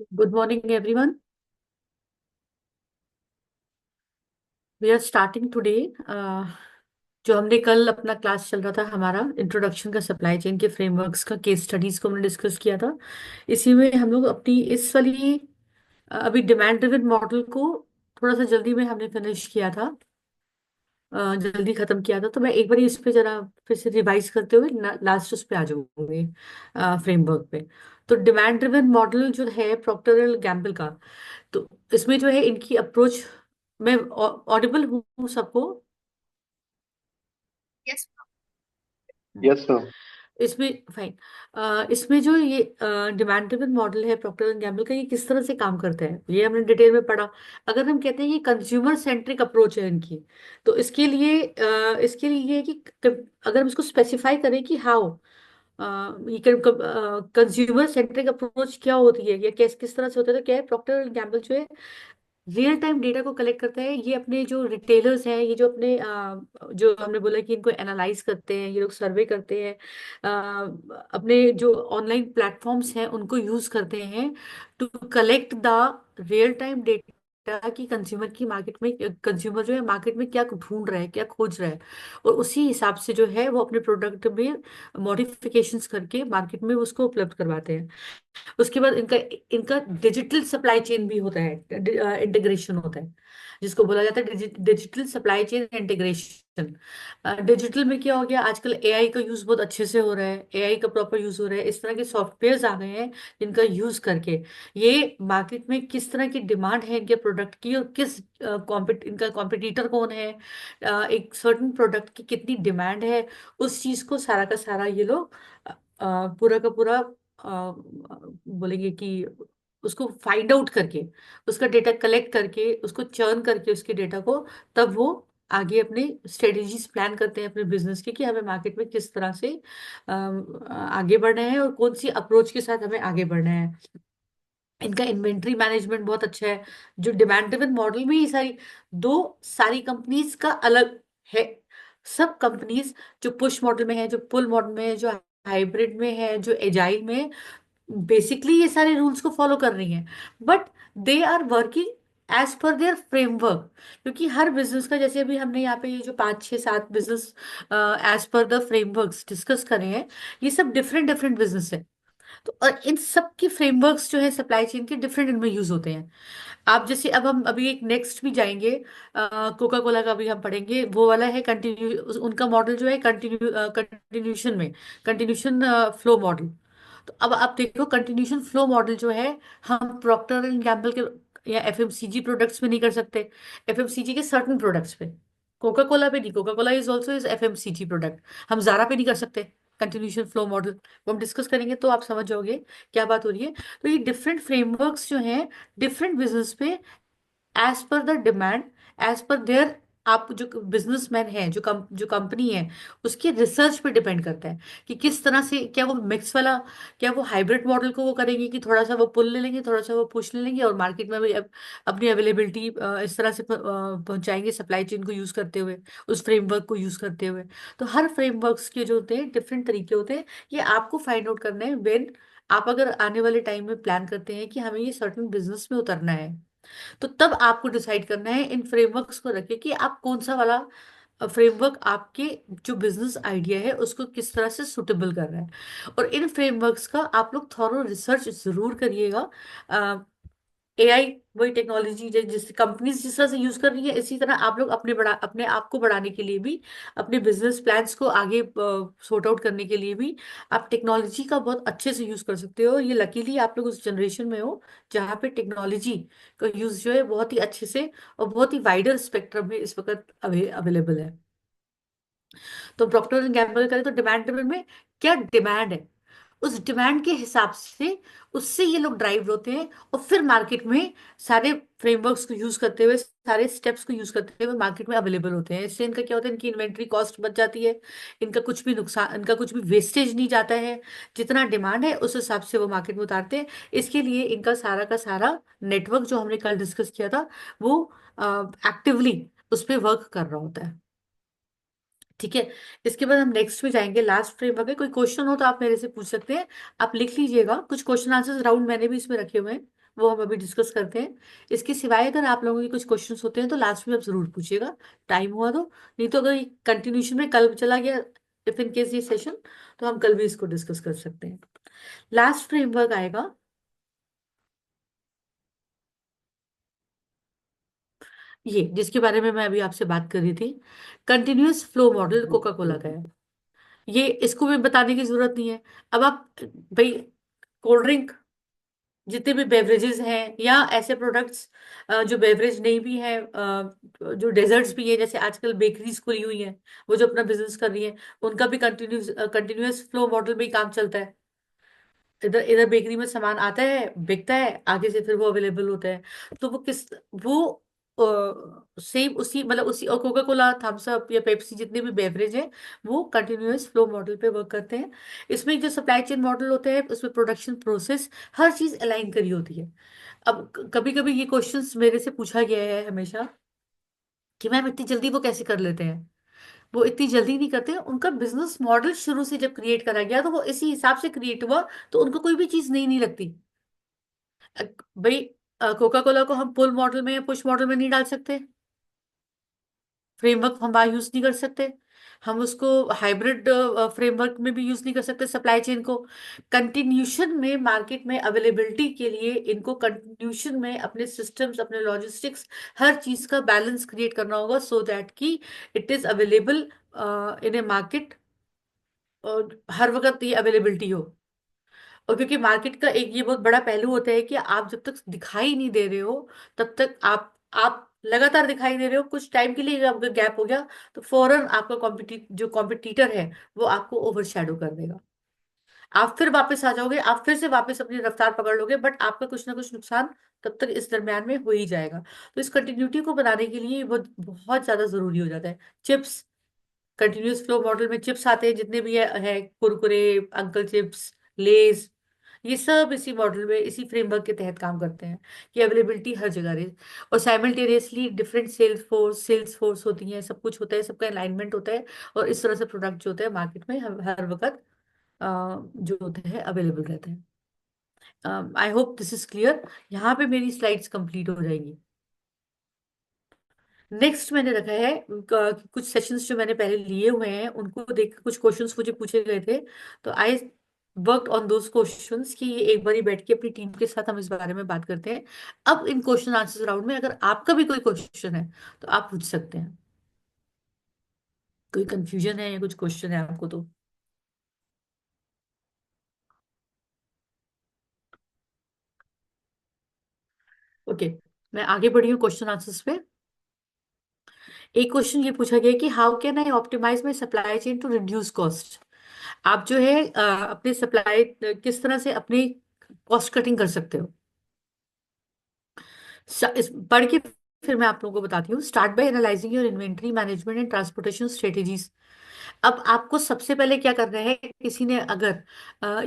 Good morning everyone. We are starting today. जो हमने कल अपना क्लास चल रहा था हमारा इंट्रोडक्शन का सप्लाई चेन के फ्रेमवर्क्स का केस स्टडीज को हमने डिस्कस किया था। इसी में हम लोग अपनी इस वाली अभी डिमांड ड्रिवन मॉडल को थोड़ा सा जल्दी में हमने फिनिश किया था। जल्दी खत्म किया था, तो मैं एक बार इस पे जरा फिर से रिवाइज करते हुए लास्ट उस पे आ जाऊंगी फ्रेमवर्क पे। तो डिमांड ड्रिवन मॉडल जो है प्रॉक्टर एंड गैम्बल का, तो इसमें जो है इनकी अप्रोच, मैं ऑडिबल हूँ सबको? यस। हम्म। Yes sir. इसमें फाइन। इसमें जो ये डिमांड ड्रिवन मॉडल है प्रॉक्टर एंड गैम्बल का, ये किस तरह से काम करता है ये हमने डिटेल में पढ़ा। अगर हम कहते हैं कि कंज्यूमर सेंट्रिक अप्रोच है इनकी, तो इसके लिए ये है कि अगर हम इसको स्पेसिफाई करें कि हाउ ये कंज्यूमर सेंट्रिक अप्रोच क्या होती है या किस तरह से होता है, तो क्या है, प्रॉक्टर एंड गैम्बल जो है रियल टाइम डेटा को कलेक्ट करता है। ये अपने जो रिटेलर्स हैं, ये जो अपने जो हमने बोला कि इनको एनालाइज करते हैं, ये लोग सर्वे करते हैं, अपने जो ऑनलाइन प्लेटफॉर्म्स हैं उनको यूज करते हैं to collect the real time data कि कंज्यूमर की मार्केट में, कंज्यूमर जो है मार्केट में क्या ढूंढ रहा है, क्या खोज रहा है, और उसी हिसाब से जो है वो अपने प्रोडक्ट में मॉडिफिकेशंस करके मार्केट में उसको उपलब्ध करवाते हैं। उसके बाद इनका इनका डिजिटल सप्लाई चेन भी होता है, इंटीग्रेशन होता है, जिसको बोला जाता है digital supply chain integration. Digital में क्या हो गया, आजकल एआई का यूज बहुत अच्छे से हो रहा है, एआई का प्रॉपर यूज हो रहा है, इस तरह के सॉफ्टवेयर्स आ गए हैं जिनका यूज करके ये मार्केट में किस तरह की डिमांड है इनके प्रोडक्ट की, और किस इनका कॉम्पिटिटर कौन है, एक सर्टेन प्रोडक्ट की कितनी डिमांड है, उस चीज को सारा का सारा ये लोग पूरा का पूरा बोलेंगे कि उसको फाइंड आउट करके, उसका डेटा कलेक्ट करके, उसको चर्न करके उसके डेटा को, तब वो आगे अपने स्ट्रेटेजीज प्लान करते हैं अपने बिजनेस की कि हमें मार्केट में किस तरह से आगे बढ़ना है और कौन सी अप्रोच के साथ हमें आगे बढ़ना है। इनका इन्वेंट्री मैनेजमेंट बहुत अच्छा है। जो डिमांड ड्रिवन मॉडल में, ये सारी कंपनीज का अलग है। सब कंपनीज जो पुश मॉडल में है, जो पुल मॉडल में है, जो हाइब्रिड में है, जो एजाइल में है, बेसिकली ये सारे रूल्स को फॉलो कर रही हैं, but they are working as per their framework. क्योंकि हर बिजनेस का, जैसे अभी हमने यहाँ पे ये जो 5 6 7 business as per the frameworks discuss करे हैं, ये सब डिफरेंट डिफरेंट बिजनेस है। तो और इन सब की फ्रेमवर्क्स जो है सप्लाई चेन के, डिफरेंट इनमें यूज होते हैं। आप जैसे, अब हम अभी एक नेक्स्ट भी जाएंगे, कोका कोला का भी हम पढ़ेंगे, वो वाला है कंटिन्यू, उनका मॉडल जो है कंटिन्यूशन में, कंटिन्यूशन फ्लो मॉडल। तो अब आप देखो कंटिन्यूशन फ्लो मॉडल जो है, हम प्रॉक्टर एंड गैम्बल के या एफएमसीजी प्रोडक्ट्स में नहीं कर सकते, एफएमसीजी के सर्टन प्रोडक्ट्स पे। कोका कोला पे नहीं, Coca Cola is also is FMCG product. हम जारा पे नहीं कर सकते कंटिन्यूशन फ्लो मॉडल। वो हम डिस्कस करेंगे तो आप समझ जाओगे क्या बात हो रही है। तो ये डिफरेंट फ्रेमवर्क्स जो हैं डिफरेंट बिजनेस पे, as per the demand, as per their, आप जो बिजनेसमैन है, जो कंपनी है, उसके रिसर्च पे डिपेंड करता है कि किस तरह से, क्या वो मिक्स वाला, क्या वो हाइब्रिड मॉडल को वो करेंगे कि थोड़ा सा वो पुल ले लेंगे, थोड़ा सा वो पुश ले लेंगे, और मार्केट में भी अपनी अवेलेबिलिटी इस तरह से पहुंचाएंगे सप्लाई चेन को यूज करते हुए, उस फ्रेमवर्क को यूज करते हुए। तो हर फ्रेमवर्क्स के जो होते हैं डिफरेंट तरीके होते हैं। ये आपको फाइंड आउट करना है वेन आप अगर आने वाले टाइम में प्लान करते हैं कि हमें ये सर्टेन बिजनेस में उतरना है, तो तब आपको डिसाइड करना है इन फ्रेमवर्क्स को रखे कि आप कौन सा वाला फ्रेमवर्क आपके जो बिजनेस आइडिया है उसको किस तरह से सुटेबल कर रहा है। और इन फ्रेमवर्क्स का आप लोग थॉरो रिसर्च जरूर करिएगा। एआई वही टेक्नोलॉजी जिस कंपनीज जिस तरह से यूज कर रही है, इसी तरह आप लोग अपने आप को बढ़ाने के लिए भी, अपने बिजनेस प्लान्स को आगे सॉर्ट आउट करने के लिए भी आप टेक्नोलॉजी का बहुत अच्छे से यूज कर सकते हो। ये लकीली आप लोग उस जनरेशन में हो जहाँ पे टेक्नोलॉजी का यूज जो है बहुत ही अच्छे से और बहुत ही वाइडर स्पेक्ट्रम में इस वक्त अवेलेबल है। तो प्रॉक्टर एंड गैम्बल करें तो डिमांड ड्रिवन में क्या डिमांड है, उस डिमांड के हिसाब से उससे ये लोग ड्राइव होते हैं, और फिर मार्केट में सारे फ्रेमवर्क्स को यूज करते हुए, सारे स्टेप्स को यूज करते हुए मार्केट में अवेलेबल होते हैं। इससे इनका क्या होता है, इनकी इन्वेंट्री कॉस्ट बच जाती है, इनका कुछ भी नुकसान, इनका कुछ भी वेस्टेज नहीं जाता है। जितना डिमांड है उस हिसाब से वो मार्केट में उतारते हैं। इसके लिए इनका सारा का सारा नेटवर्क जो हमने कल डिस्कस किया था, वो एक्टिवली उस पर वर्क कर रहा होता है। ठीक है। इसके बाद हम नेक्स्ट में जाएंगे, लास्ट फ्रेमवर्क है। कोई क्वेश्चन हो तो आप मेरे से पूछ सकते हैं। आप लिख लीजिएगा, कुछ क्वेश्चन आंसर्स राउंड मैंने भी इसमें रखे हुए हैं, वो हम अभी डिस्कस करते हैं। इसके सिवाय अगर आप लोगों के कुछ क्वेश्चंस होते हैं तो लास्ट में आप जरूर पूछिएगा, टाइम हुआ तो। नहीं तो अगर कंटिन्यूशन में कल चला गया, इफ इन केस ये सेशन, तो हम कल भी इसको डिस्कस कर सकते हैं। लास्ट फ्रेमवर्क आएगा, ये जिसके बारे में मैं अभी आपसे बात कर रही थी, continuous flow model Coca Cola का है। ये इसको भी बताने की जरूरत नहीं है। अब आप भाई, कोल्ड ड्रिंक, जितने भी बेवरेजेस हैं या ऐसे प्रोडक्ट्स जो बेवरेज नहीं भी है, जो डेजर्ट्स भी है, जैसे आजकल बेकरीज खुली हुई हैं, वो जो अपना बिजनेस कर रही है, उनका भी कंटिन्यूअस फ्लो मॉडल में ही काम चलता है। इधर इधर बेकरी में सामान आता है, बिकता है, आगे से फिर वो अवेलेबल होता है। तो वो किस, वो सेम उसी, मतलब उसी, और कोका कोला, थम्स अप या पेप्सी, जितने भी बेवरेज है, वो कंटिन्यूअस फ्लो मॉडल पे वर्क करते हैं। इसमें जो सप्लाई चेन मॉडल होता है, उसमें प्रोडक्शन प्रोसेस हर चीज अलाइन करी होती है। अब कभी कभी ये क्वेश्चंस मेरे से पूछा गया है हमेशा कि मैम इतनी जल्दी वो कैसे कर लेते हैं। वो इतनी जल्दी नहीं करते, उनका बिजनेस मॉडल शुरू से जब क्रिएट करा गया तो वो इसी हिसाब से क्रिएट हुआ। तो उनको कोई भी चीज नई नहीं लगती। अ, भाई, कोका कोला को हम पुल मॉडल में या पुश मॉडल में नहीं डाल सकते, फ्रेमवर्क हम बाहर यूज नहीं कर सकते। हम उसको हाइब्रिड फ्रेमवर्क में भी यूज नहीं कर सकते सप्लाई चेन को। कंटिन्यूशन में मार्केट में अवेलेबिलिटी के लिए इनको कंटिन्यूशन में अपने सिस्टम्स, अपने लॉजिस्टिक्स, हर चीज का बैलेंस क्रिएट करना होगा, सो दैट कि it is available in A market, और हर वक्त ये अवेलेबिलिटी हो। और क्योंकि मार्केट का एक ये बहुत बड़ा पहलू होता है कि आप जब तक दिखाई नहीं दे रहे हो, तब तक आप लगातार दिखाई दे रहे हो, कुछ टाइम के लिए अगर गैप हो गया तो फौरन आपका जो कॉम्पिटिटर है वो आपको ओवरशैडो कर देगा। आप फिर वापस आ जाओगे, आप फिर से वापस अपनी रफ्तार पकड़ लोगे, बट आपका कुछ ना कुछ नुकसान तब तक इस दरम्यान में हो ही जाएगा। तो इस कंटिन्यूटी को बनाने के लिए बहुत बहुत ज्यादा जरूरी हो जाता है। चिप्स, कंटिन्यूस फ्लो मॉडल में चिप्स आते हैं, जितने भी है कुरकुरे, अंकल चिप्स, लेज, ये सब इसी मॉडल में, इसी फ्रेमवर्क के तहत काम करते हैं कि अवेलेबिलिटी हर जगह रहे। और साइमल्टेनियसली डिफरेंट सेल्स फोर्स होती है, सब कुछ होता है, सबका अलाइनमेंट होता है। और इस तरह से प्रोडक्ट जो होते हैं मार्केट में हर वक्त जो होते हैं अवेलेबल रहते हैं। I hope this is clear. यहाँ पे मेरी स्लाइड्स कंप्लीट हो जाएंगी। नेक्स्ट मैंने रखा है कुछ सेशंस जो मैंने पहले लिए हुए हैं, उनको देख के कुछ क्वेश्चंस मुझे पूछे गए थे। तो I worked on those questions कि ये एक बारी बैठ के अपनी टीम के साथ हम इस बारे में बात करते हैं। अब इन क्वेश्चन आंसर राउंड में अगर आपका भी कोई क्वेश्चन है तो आप पूछ सकते हैं। कोई कंफ्यूजन है या कुछ क्वेश्चन है आपको तो। ओके, मैं आगे बढ़ी हूँ क्वेश्चन आंसर्स पे। एक क्वेश्चन ये पूछा गया कि how can I optimise my supply chain to reduce cost. आप जो है अपने सप्लाई किस तरह से अपनी कॉस्ट कटिंग कर सकते हो। इस पढ़ के फिर मैं आप लोगों को बताती हूँ। Start by analysing your inventory management and transportation strategies. अब आपको सबसे पहले क्या करना है, किसी ने अगर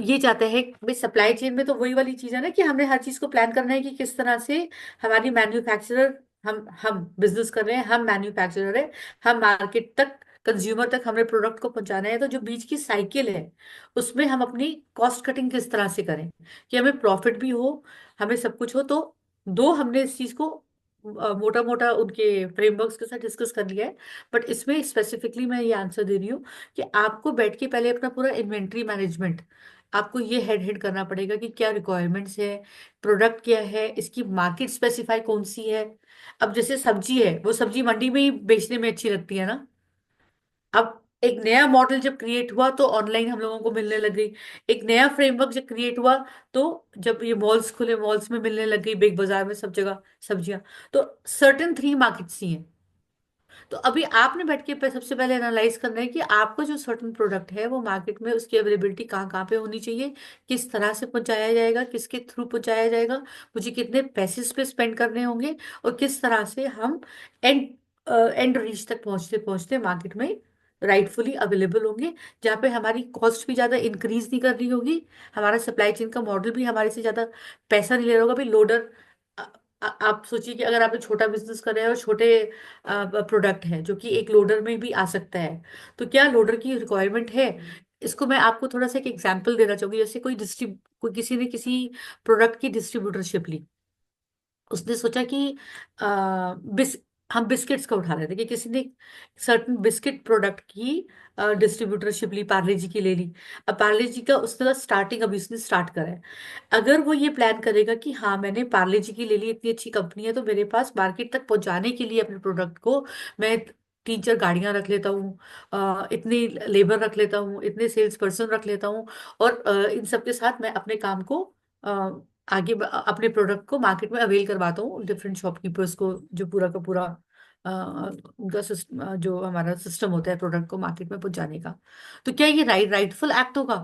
ये चाहता है कि भाई, सप्लाई चेन में तो वही वाली चीज है ना कि हमने हर चीज को प्लान करना है कि किस तरह से हमारी मैन्युफैक्चरर, हम बिजनेस कर रहे हैं, हम मैन्युफैक्चरर है, हम मार्केट तक, कंज्यूमर तक हमने प्रोडक्ट को पहुंचाना है। तो जो बीच की साइकिल है, उसमें हम अपनी कॉस्ट कटिंग किस तरह से करें कि हमें प्रॉफिट भी हो, हमें सब कुछ हो। तो दो हमने इस चीज को मोटा मोटा उनके फ्रेमवर्क्स के साथ डिस्कस कर लिया है। बट इसमें स्पेसिफिकली मैं ये आंसर दे रही हूँ कि आपको बैठ के पहले अपना पूरा इन्वेंट्री मैनेजमेंट, आपको ये हेड करना पड़ेगा कि क्या रिक्वायरमेंट्स है, प्रोडक्ट क्या है, इसकी मार्केट स्पेसिफाई कौन सी है। अब जैसे सब्जी है, वो सब्जी मंडी में ही बेचने में अच्छी लगती है ना। अब एक नया मॉडल जब क्रिएट हुआ तो ऑनलाइन हम लोगों को मिलने लग गई। एक नया फ्रेमवर्क जब क्रिएट हुआ, तो जब ये मॉल्स खुले, मॉल्स में मिलने लग गई, बिग बाजार में सब जगह सब्जियां। तो सर्टेन थ्री मार्केट्स ही हैं। तो अभी आपने बैठ के सबसे पहले एनालाइज करना है कि आपका जो सर्टन प्रोडक्ट है वो मार्केट में, उसकी अवेलेबिलिटी कहाँ कहाँ पे होनी चाहिए, किस तरह से पहुंचाया जाएगा, किसके थ्रू पहुंचाया जाएगा, मुझे कितने पैसे इस पे स्पेंड करने होंगे, और किस तरह से हम एंड एंड रीच तक पहुंचते पहुंचते मार्केट में राइटफुली अवेलेबल होंगे, जहाँ पे हमारी कॉस्ट भी ज़्यादा इंक्रीज नहीं कर रही होगी, हमारा सप्लाई चेन का मॉडल भी हमारे से ज़्यादा पैसा नहीं ले रहा होगा। भाई लोडर, आप सोचिए कि अगर आप एक छोटा बिजनेस कर रहे हैं और छोटे प्रोडक्ट है जो कि एक लोडर में भी आ सकता है, तो क्या लोडर की रिक्वायरमेंट है। इसको मैं आपको थोड़ा सा एक एग्जांपल देना चाहूंगी। जैसे कोई किसी ने किसी प्रोडक्ट की डिस्ट्रीब्यूटरशिप ली, उसने सोचा कि आ, बिस हम बिस्किट्स का उठा रहे थे कि किसी ने सर्टन बिस्किट प्रोडक्ट की डिस्ट्रीब्यूटरशिप ली, पार्ले जी की ले ली। अब पार्ले जी का उसका स्टार्टिंग अभी उसने स्टार्ट करा है। अगर वो ये प्लान करेगा कि हाँ मैंने पार्ले जी की ले ली, इतनी अच्छी कंपनी है, तो मेरे पास मार्केट तक पहुंचाने के लिए अपने प्रोडक्ट को मैं 3-4 गाड़ियां रख लेता हूँ, इतनी लेबर रख लेता हूँ, इतने सेल्स पर्सन रख लेता हूँ, और इन सब के साथ मैं अपने काम को आगे अपने प्रोडक्ट को मार्केट में अवेल करवाता हूँ डिफरेंट शॉपकीपर्स को, जो पूरा का पूरा अ, उनका सिस्टम, जो हमारा सिस्टम होता है प्रोडक्ट को मार्केट में पहुंचाने का। तो क्या ये राइटफुल एक्ट होगा?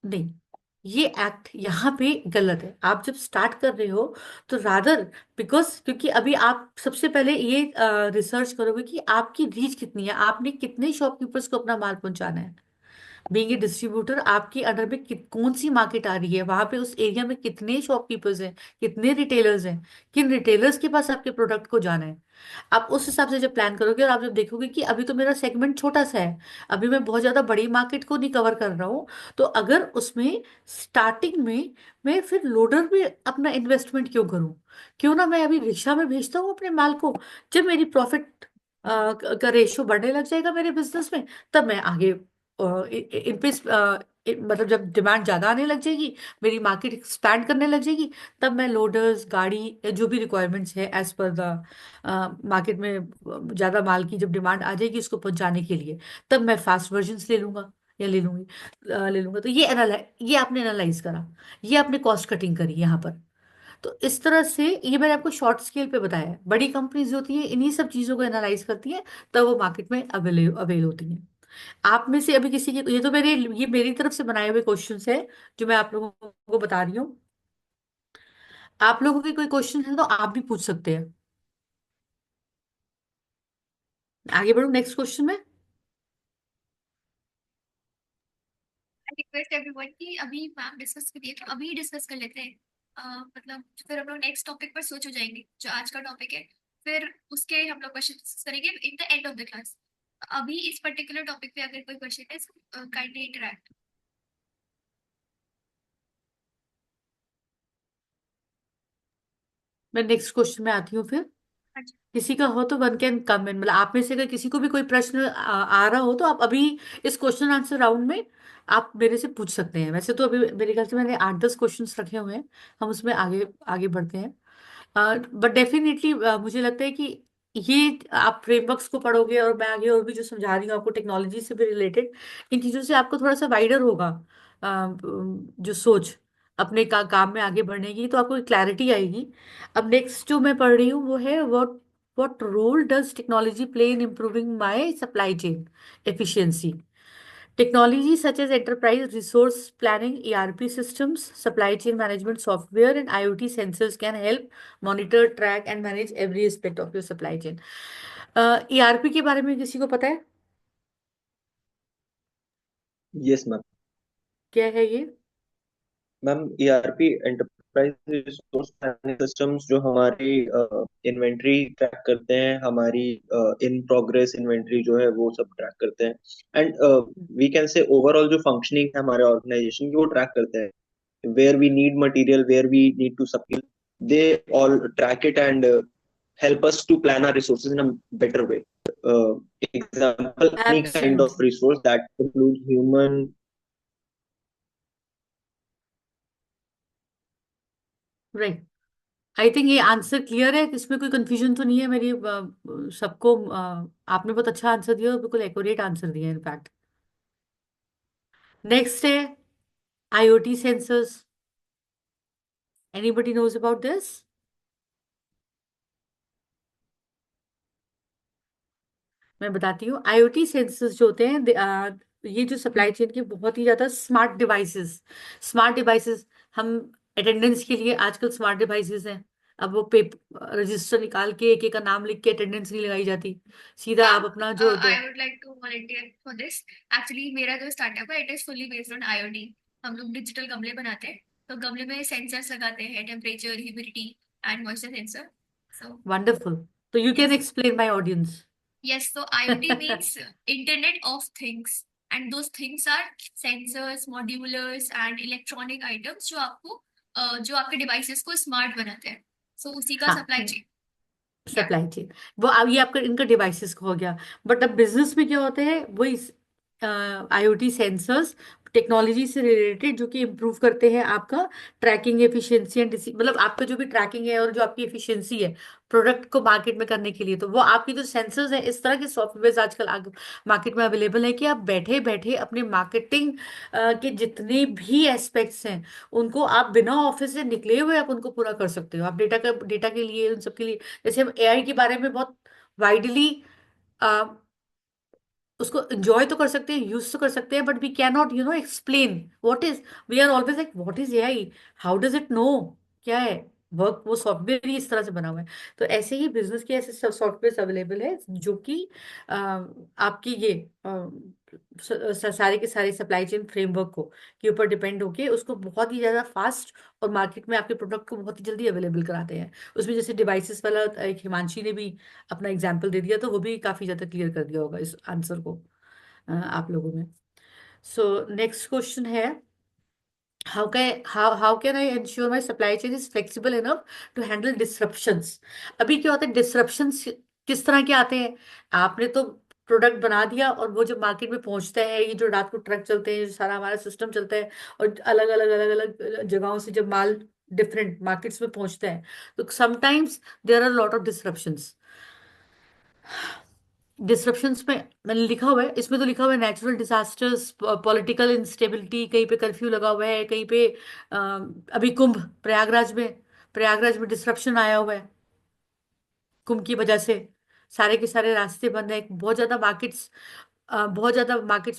नहीं, ये एक्ट यहाँ पे गलत है। आप जब स्टार्ट कर रहे हो तो रादर, बिकॉज क्योंकि अभी आप सबसे पहले ये रिसर्च करोगे कि आपकी रीच कितनी है, आपने कितने शॉपकीपर्स को अपना माल पहुंचाना है। बीइंग ए डिस्ट्रीब्यूटर, आपके अंडर में कौन सी मार्केट आ रही है, वहां पे उस एरिया में कितने शॉपकीपर्स हैं, कितने रिटेलर्स हैं, किन रिटेलर्स के पास आपके प्रोडक्ट को जाना है। आप उस हिसाब से जब प्लान करोगे, और आप जब देखोगे कि अभी तो मेरा सेगमेंट छोटा सा है, अभी मैं बहुत ज्यादा बड़ी मार्केट को नहीं कवर कर रहा हूँ, तो अगर उसमें स्टार्टिंग में मैं फिर लोडर में अपना इन्वेस्टमेंट क्यों करूँ? क्यों ना मैं अभी रिक्शा में भेजता हूँ अपने माल को। जब मेरी प्रॉफिट का रेशियो बढ़ने लग जाएगा मेरे बिजनेस में, तब मैं आगे इन पे मतलब जब डिमांड ज्यादा आने लग जाएगी, मेरी मार्केट एक्सपैंड करने लग जाएगी, तब मैं लोडर्स, गाड़ी, या जो भी रिक्वायरमेंट्स है एज पर द मार्केट में, ज्यादा माल की जब डिमांड आ जाएगी उसको पहुंचाने के लिए, तब मैं फास्ट वर्जन्स ले लूंगा या ले लूंगी, ले लूंगा। तो ये आपने एनालाइज करा, ये आपने कॉस्ट कटिंग करी यहाँ पर। तो इस तरह से ये मैंने आपको शॉर्ट स्केल पे बताया है। बड़ी कंपनीज होती है इन्हीं सब चीजों को एनालाइज करती है, तब वो मार्केट में अवेल अवेल होती हैं। आप में से अभी किसी के, ये मेरी तरफ से बनाए हुए क्वेश्चंस है जो मैं आप लोगों को बता रही हूँ। आप लोगों के कोई क्वेश्चन है तो आप भी पूछ सकते हैं। आगे बढ़ो नेक्स्ट क्वेश्चन में। रिक्वेस्ट एवरीवन कि अभी मैम डिस्कस करिए तो अभी डिस्कस कर लेते हैं। मतलब फिर हम लोग नेक्स्ट टॉपिक पर स्विच हो जाएंगे जो आज का टॉपिक है। फिर उसके हम लोग क्वेश्चन डिस्कस करेंगे in the end of the class. अभी इस पर्टिकुलर टॉपिक पे अगर कोई क्वेश्चन है काइंडली इंटरेक्ट। मैं नेक्स्ट क्वेश्चन में आती हूँ फिर। हाँ जी। किसी का हो तो वन कैन कम इन, मतलब आप में से अगर किसी को भी कोई प्रश्न आ रहा हो तो आप अभी इस क्वेश्चन आंसर राउंड में आप मेरे से पूछ सकते हैं। वैसे तो अभी मेरे ख्याल से मैंने 8-10 क्वेश्चंस रखे हुए हैं, हम उसमें आगे आगे बढ़ते हैं। बट डेफिनेटली मुझे लगता है कि ये आप फ्रेमवर्क्स को पढ़ोगे, और मैं आगे और भी जो समझा रही हूँ आपको टेक्नोलॉजी से भी रिलेटेड, इन चीज़ों से आपको थोड़ा सा वाइडर होगा जो सोच अपने काम में आगे बढ़ने की, तो आपको क्लैरिटी आएगी। अब नेक्स्ट जो मैं पढ़ रही हूँ वो है, what role does technology play in improving my supply chain efficiency. Technology such as enterprise resource planning, ERP systems, supply chain management software, and IoT sensors can help monitor, track, and manage every aspect of your supply chain. ERP के बारे में किसी को पता है? Yes ma'am. क्या है ये? Ma'am ERP enterprise resource management systems जो हमारी इन्वेंट्री ट्रैक करते हैं, हमारी इन प्रोग्रेस इन्वेंट्री जो है वो सब ट्रैक करते हैं। And we can say overall जो फंक्शनिंग है हमारे ऑर्गेनाइजेशन की वो ट्रैक करते हैं। Where we need material, where we need to supply, they all track it and help us to plan our resources in a better way. Example, any kind of Absolutely. resource that includes human. Right. I think ये answer clear है, इसमें कोई confusion तो नहीं है मेरी सबको। आपने बहुत अच्छा आंसर दिया और बिल्कुल एक्यूरेट आंसर दिया इनफैक्ट। नेक्स्ट है IoT sensors. Anybody knows about this? मैं बताती हूँ। आईओटी सेंसर्स जो होते हैं ये जो सप्लाई चेन के बहुत ही ज्यादा स्मार्ट डिवाइसेस, हम अटेंडेंस के लिए आजकल स्मार्ट डिवाइसेस हैं। अब वो पेपर रजिस्टर निकाल के एक एक का नाम लिख के अटेंडेंस नहीं लगाई जाती, सीधा मैम आप अपना जो I would like to volunteer for this. Actually मेरा जो स्टार्टअप है it is fully based on IoT. हम लोग डिजिटल गमले बनाते हैं। तो गमले में सेंसर्स लगाते हैं, temperature, humidity and moisture sensor. So wonderful. तो you can yes. Explain my audience. Yes, so IoT means Internet of Things, and those things are sensors, modulars, and electronic items जो आपको जो आपके डिवाइसेस को smart बनाते हैं। सो उसी का हाँ, सप्लाई चेन। या सप्लाई चेन, वो अब ये आपका इनका डिवाइसेस का हो गया। बट अब बिजनेस में क्या होता है, वही आईओटी सेंसर्स टेक्नोलॉजी से रिलेटेड, जो कि इम्प्रूव करते हैं आपका ट्रैकिंग एफिशिएंसी एंड, मतलब आपका जो भी ट्रैकिंग है और जो आपकी एफिशिएंसी है प्रोडक्ट को मार्केट में करने के लिए, तो वो आपकी जो सेंसर्स हैं, इस तरह के सॉफ्टवेयर आजकल मार्केट में अवेलेबल है कि आप बैठे बैठे अपने मार्केटिंग के जितने भी एस्पेक्ट्स हैं उनको आप बिना ऑफिस से निकले हुए आप उनको पूरा कर सकते हो। आप डेटा के लिए, उन सब के लिए, जैसे हम एआई के बारे में बहुत वाइडली उसको एंजॉय तो कर सकते हैं, यूज तो कर सकते हैं, but we can not explain what is, we are always like what is AI, how does it know, क्या है वर्क, वो सॉफ्टवेयर ही इस तरह से बना हुआ है। तो ऐसे ही बिजनेस के ऐसे सॉफ्टवेयर अवेलेबल है जो कि आपकी ये सारे के सारे सप्लाई चेन फ्रेमवर्क को के ऊपर डिपेंड होके उसको बहुत ही ज्यादा फास्ट और मार्केट में आपके प्रोडक्ट को बहुत ही जल्दी अवेलेबल कराते हैं। उसमें जैसे डिवाइसेस वाला एक हिमांशी ने भी अपना एग्जाम्पल दे दिया, तो वो भी काफी ज्यादा क्लियर कर दिया होगा इस आंसर को आप लोगों में। सो नेक्स्ट क्वेश्चन है, how can I ensure my supply chain is flexible enough to handle disruptions? अभी क्या होता है, डिसरप्शंस किस तरह के आते हैं, आपने तो प्रोडक्ट बना दिया और वो जब मार्केट में पहुंचता है, ये जो रात को ट्रक चलते हैं, जो सारा हमारा सिस्टम चलता है, और अलग अलग जगहों से जब माल डिफरेंट मार्केट्स में पहुंचता है, तो sometimes there are lot of disruptions. Disruptions में मैंने लिखा हुआ है, इसमें तो लिखा हुआ है नेचुरल डिजास्टर्स, पॉलिटिकल इंस्टेबिलिटी, कहीं पे कर्फ्यू लगा हुआ है, कहीं पे अभी कुंभ, प्रयागराज में डिसरप्शन आया हुआ है कुंभ की वजह से, सारे के सारे रास्ते बंद है, बहुत ज्यादा मार्केट्स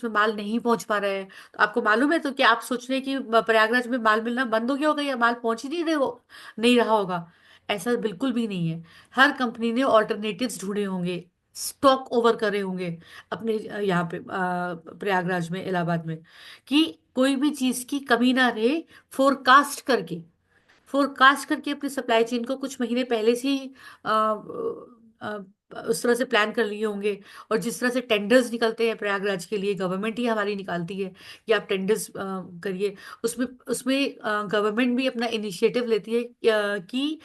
में माल नहीं पहुंच पा रहा है। तो आपको मालूम है, तो क्या आप सोच रहे हैं कि प्रयागराज में माल मिलना बंद हो गया होगा या माल पहुंच ही नहीं रहा होगा? ऐसा बिल्कुल भी नहीं है। हर कंपनी ने ऑल्टरनेटिव्स ढूंढे होंगे, स्टॉक ओवर करे होंगे अपने यहाँ पे प्रयागराज में, इलाहाबाद में, कि कोई भी चीज की कमी ना रहे। फोरकास्ट करके फोरकास्ट करके अपनी सप्लाई चेन को कुछ महीने पहले से ही अ, उस तरह से प्लान कर लिए होंगे। और जिस तरह से टेंडर्स निकलते हैं प्रयागराज के लिए, गवर्नमेंट ही हमारी निकालती है कि आप टेंडर्स करिए, उसमें उसमें गवर्नमेंट भी अपना इनिशिएटिव लेती है कि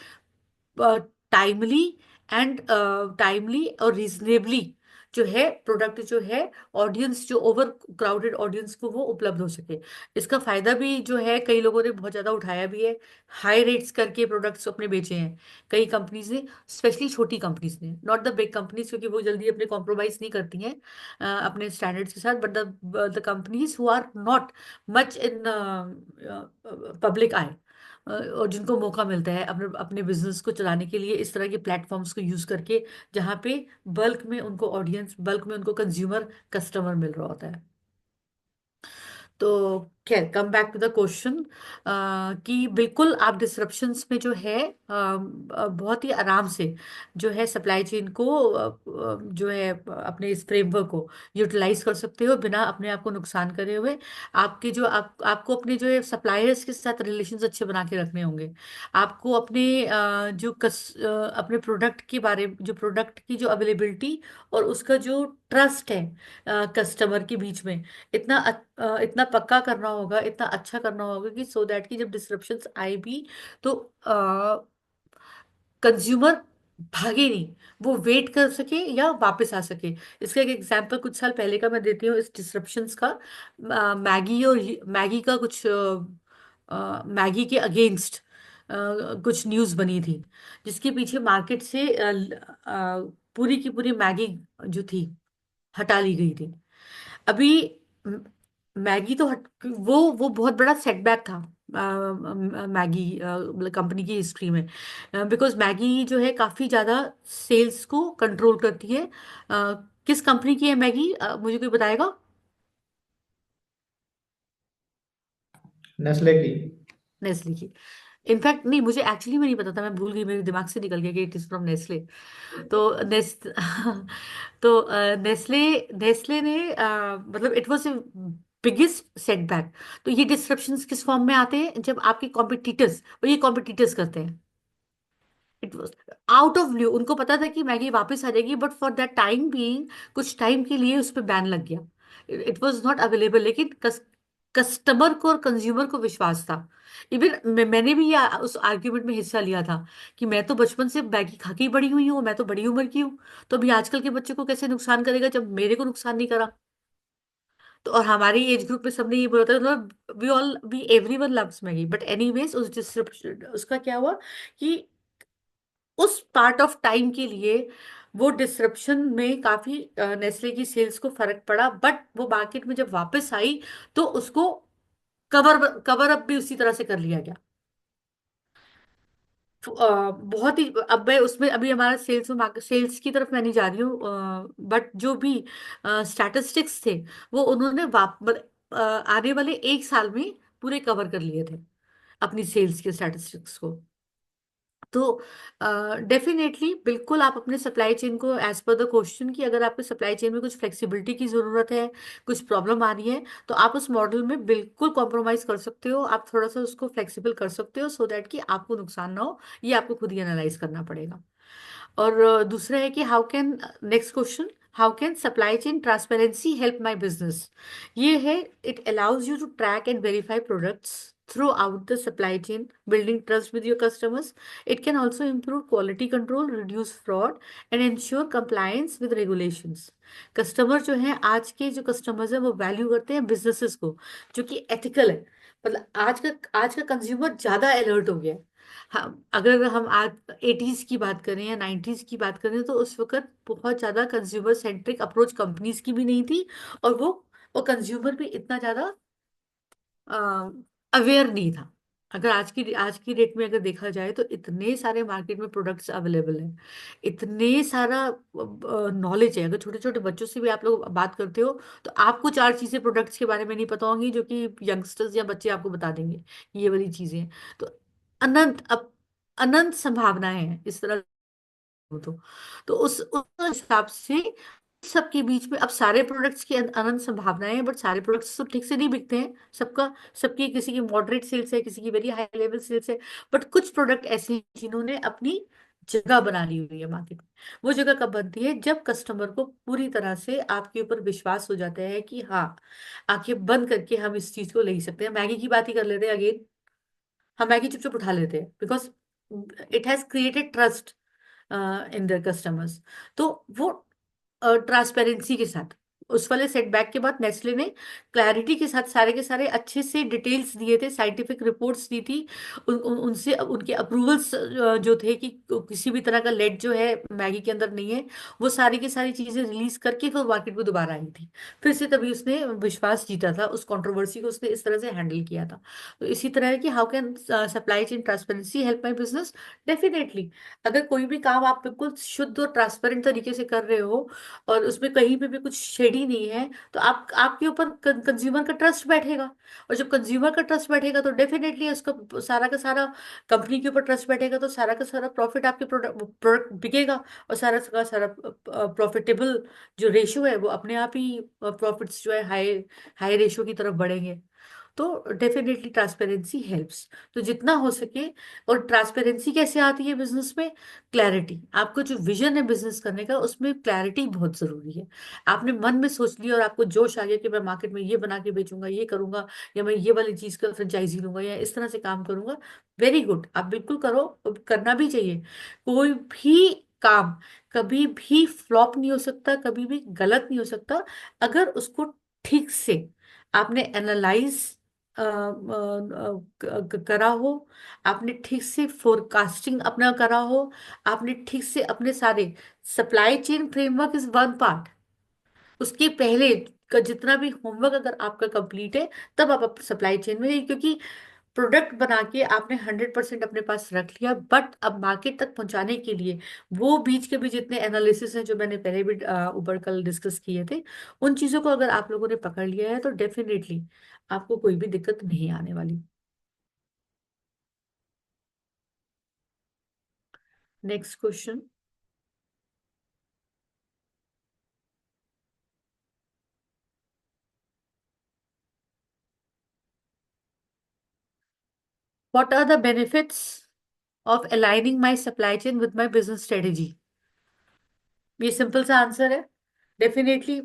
टाइमली टाइमली और रीजनेबली जो है प्रोडक्ट जो है, ऑडियंस जो ओवर क्राउडेड ऑडियंस को वो उपलब्ध हो सके। इसका फायदा भी जो है कई लोगों ने बहुत ज्यादा उठाया भी है, हाई रेट्स करके प्रोडक्ट्स अपने बेचे हैं कई कंपनीज ने, स्पेशली छोटी कंपनीज ने, नॉट द बिग कंपनीज, क्योंकि वो जल्दी अपने कॉम्प्रोमाइज नहीं करती हैं अपने स्टैंडर्ड्स के साथ, but the companies who are not much in public eye, और जिनको मौका मिलता है अपने अपने बिजनेस को चलाने के लिए इस तरह के प्लेटफॉर्म्स को यूज करके, जहाँ पे बल्क में उनको ऑडियंस, बल्क में उनको कंज्यूमर कस्टमर मिल रहा होता है। तो खैर, come back to the question, कि बिल्कुल आप डिसरप्शंस में जो है बहुत ही आराम से जो है सप्लाई चेन को जो है अपने इस फ्रेमवर्क को यूटिलाइज कर सकते हो बिना अपने आप को नुकसान करे हुए। आपके जो आपको अपने जो है सप्लायर्स के साथ रिलेशंस अच्छे बना के रखने होंगे। आपको अपने अपने प्रोडक्ट के बारे में, जो प्रोडक्ट की जो अवेलेबिलिटी और उसका जो ट्रस्ट है कस्टमर के बीच में, इतना पक्का करना होगा, इतना अच्छा करना होगा कि सो दैट कि जब डिसरप्शंस आए भी तो कंज्यूमर भागे नहीं, वो वेट कर सके या वापस आ सके। इसका एक एग्जांपल कुछ साल पहले का मैं देती हूँ इस डिसरप्शंस का। मैगी का कुछ मैगी के अगेंस्ट कुछ न्यूज़ बनी थी, जिसके पीछे मार्केट से पूरी की पूरी मैगी जो थी हटा ली गई थी। अभी म- मैगी तो वो बहुत बड़ा सेटबैक था मैगी कंपनी की हिस्ट्री में, बिकॉज मैगी जो है काफी ज्यादा सेल्स को कंट्रोल करती है। किस कंपनी की है मैगी, मुझे कोई बताएगा? नेस्ले की। नेस्ले की। इनफैक्ट नहीं, मुझे एक्चुअली में नहीं पता था, मैं भूल गई, मेरे दिमाग से निकल गया कि इट इज फ्रॉम नेस्ले। तो तो नेस्ले नेस्ले ने मतलब इट वाज बिगेस्ट सेटबैक। तो ये डिस्ट्रप्शंस किस फॉर्म में आते हैं, जब आपके कॉम्पिटिटर्स, और ये कॉम्पिटिटर्स करते हैं, it was out of blue, उनको पता था कि मैगी वापस आ जाएगी, but for that time being कुछ टाइम के लिए उस पर बैन लग गया, इट वाज नॉट अवेलेबल। लेकिन कस्टमर को और कंज्यूमर को विश्वास था। इवन मैंने भी उस आर्ग्यूमेंट में हिस्सा लिया था कि मैं तो बचपन से मैगी खा के ही बड़ी हुई हूँ, मैं तो बड़ी उम्र की हूँ, तो अभी आजकल के बच्चे को कैसे नुकसान करेगा जब मेरे को नुकसान नहीं करा। तो और हमारी एज ग्रुप में सबने ये बोला था, मतलब we everyone loves Maggi, but anyways उस डिस्क्रिप्शन उसका क्या हुआ कि उस पार्ट ऑफ टाइम के लिए वो डिसरप्शन में काफी नेस्ले की सेल्स को फर्क पड़ा, बट वो मार्केट में जब वापस आई तो उसको कवर कवर अप भी उसी तरह से कर लिया गया। बहुत ही, अब मैं उसमें अभी हमारा सेल्स में सेल्स की तरफ मैं नहीं जा रही हूँ, बट जो भी स्टैटिस्टिक्स थे वो उन्होंने आने वाले एक साल में पूरे कवर कर लिए थे अपनी सेल्स के स्टैटिस्टिक्स को। तो डेफिनेटली बिल्कुल आप अपने सप्लाई चेन को, एज पर द क्वेश्चन, कि अगर आपके सप्लाई चेन में कुछ फ्लेक्सिबिलिटी की जरूरत है, कुछ प्रॉब्लम आ रही है, तो आप उस मॉडल में बिल्कुल कॉम्प्रोमाइज कर सकते हो, आप थोड़ा सा उसको फ्लेक्सिबल कर सकते हो सो दैट कि आपको नुकसान ना हो। ये आपको खुद ही एनालाइज करना पड़ेगा। और दूसरा है कि how can, next question, how can supply chain transparency help my business. ये है, it allows you to track and verify products throughout the supply chain, building trust with your customers. It can also improve quality control, reduce fraud, and ensure compliance with regulations. Customer जो है, आज के जो customers हैं वो value करते हैं businesses को जो कि एथिकल है। मतलब आज का कंज्यूमर ज्यादा अलर्ट हो गया है। हाँ, अगर हम आज 80s की बात करें या 90s की बात करें तो उस वक्त बहुत ज्यादा कंज्यूमर सेंट्रिक अप्रोच कंपनीज की भी नहीं थी, और वो कंज्यूमर भी इतना ज्यादा अवेयर नहीं था। अगर आज की डेट में अगर देखा जाए तो इतने सारे मार्केट में प्रोडक्ट्स अवेलेबल हैं, इतने सारा नॉलेज है। अगर छोटे छोटे बच्चों से भी आप लोग बात करते हो तो आपको चार चीजें प्रोडक्ट्स के बारे में नहीं पता होंगी जो कि यंगस्टर्स या बच्चे आपको बता देंगे, ये वाली चीजें हैं। तो अनंत अब अनंत संभावनाएं हैं इस तरह। तो उस हिसाब से सबके बीच में अब सारे प्रोडक्ट्स की अनंत संभावनाएं हैं, बट सारे प्रोडक्ट्स तो ठीक से नहीं बिकते हैं सबका। सबकी, किसी की मॉडरेट सेल्स है, किसी की वेरी हाई लेवल सेल्स है, बट कुछ प्रोडक्ट ऐसे हैं जिन्होंने अपनी जगह बना ली हुई है मार्केट में। वो जगह कब बनती है, जब कस्टमर को पूरी तरह से आपके ऊपर विश्वास हो जाता है कि हाँ, आंखें बंद करके हम इस चीज को ले ही सकते हैं। मैगी की बात ही कर लेते हैं अगेन, हम मैगी चुपचाप उठा लेते हैं because it has created trust in their customers. तो वो ट्रांसपेरेंसी के साथ, उस वाले सेटबैक के बाद नेस्ले ने क्लैरिटी के साथ सारे के सारे अच्छे से डिटेल्स दिए थे, साइंटिफिक रिपोर्ट्स दी थी। उनसे उनके अप्रूवल्स जो थे कि किसी भी तरह का लेड जो है मैगी के अंदर नहीं है, वो सारी की सारी चीजें रिलीज करके फिर मार्केट में दोबारा आई थी। फिर से तभी उसने विश्वास जीता था, उस कंट्रोवर्सी को उसने इस तरह से हैंडल किया था। तो इसी तरह है कि how can supply chain transparency help my business. Definitely, अगर कोई भी काम आप बिल्कुल शुद्ध और ट्रांसपेरेंट तरीके से कर रहे हो और उसमें कहीं पे भी कुछ शेडी नहीं है, तो आप आपके ऊपर कंज्यूमर का ट्रस्ट बैठेगा। और जब कंज्यूमर का ट्रस्ट बैठेगा तो डेफिनेटली उसका सारा का सारा कंपनी के ऊपर ट्रस्ट बैठेगा, तो सारा का सारा प्रॉफिट आपके प्रोडक्ट प्रोडक्ट बिकेगा, और सारा का सारा प्रॉफिटेबल जो रेशियो है वो अपने आप ही प्रॉफिट्स जो है हाई हाई रेशियो की तरफ बढ़ेंगे। तो डेफिनेटली ट्रांसपेरेंसी हेल्प्स। तो जितना हो सके, और ट्रांसपेरेंसी कैसे आती है बिजनेस में, क्लैरिटी। आपको जो विजन है बिजनेस करने का उसमें क्लैरिटी बहुत जरूरी है। आपने मन में सोच लिया और आपको जोश आ गया कि मैं मार्केट में ये बना के बेचूंगा, ये करूंगा, या मैं ये वाली चीज का फ्रेंचाइजी लूंगा, या इस तरह से काम करूंगा, वेरी गुड, आप बिल्कुल करो, करना भी चाहिए। कोई भी काम कभी भी फ्लॉप नहीं हो सकता, कभी भी गलत नहीं हो सकता, अगर उसको ठीक से आपने एनालाइज करा हो, आपने ठीक से फोरकास्टिंग अपना करा हो, आपने ठीक से अपने सारे, supply chain framework is one part, उसके पहले का जितना भी होमवर्क अगर आपका कंप्लीट है, तब आप सप्लाई चेन में, क्योंकि प्रोडक्ट बना के आपने 100% अपने पास रख लिया, बट अब मार्केट तक पहुंचाने के लिए वो बीच के भी जितने एनालिसिस हैं जो मैंने पहले भी ऊपर कल डिस्कस किए थे, उन चीजों को अगर आप लोगों ने पकड़ लिया है तो डेफिनेटली आपको कोई भी दिक्कत नहीं आने वाली। Next question. What are the benefits of aligning my supply chain with my business strategy. ये सिंपल सा आंसर है। डेफिनेटली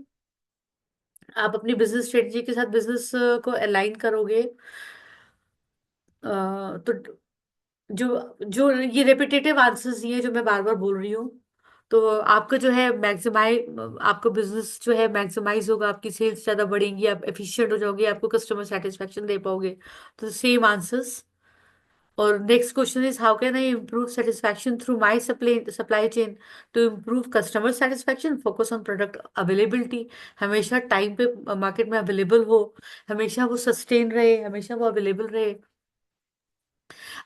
आप अपनी बिजनेस स्ट्रेटजी के साथ बिजनेस को अलाइन करोगे, तो जो जो ये रेपिटेटिव आंसर्स ये जो मैं बार बार बोल रही हूँ, तो आपका जो है मैक्सिमाइज, आपका बिजनेस जो है मैक्सिमाइज होगा, आपकी सेल्स ज्यादा बढ़ेंगी, आप एफिशिएंट हो जाओगे, आपको कस्टमर सेटिस्फेक्शन दे पाओगे। तो सेम आंसर्स। और next question is how can I improve satisfaction through my supply chain. To improve customer satisfaction, focus on product availability. हमेशा टाइम पे मार्केट में अवेलेबल हो, हमेशा वो सस्टेन रहे, हमेशा वो अवेलेबल रहे।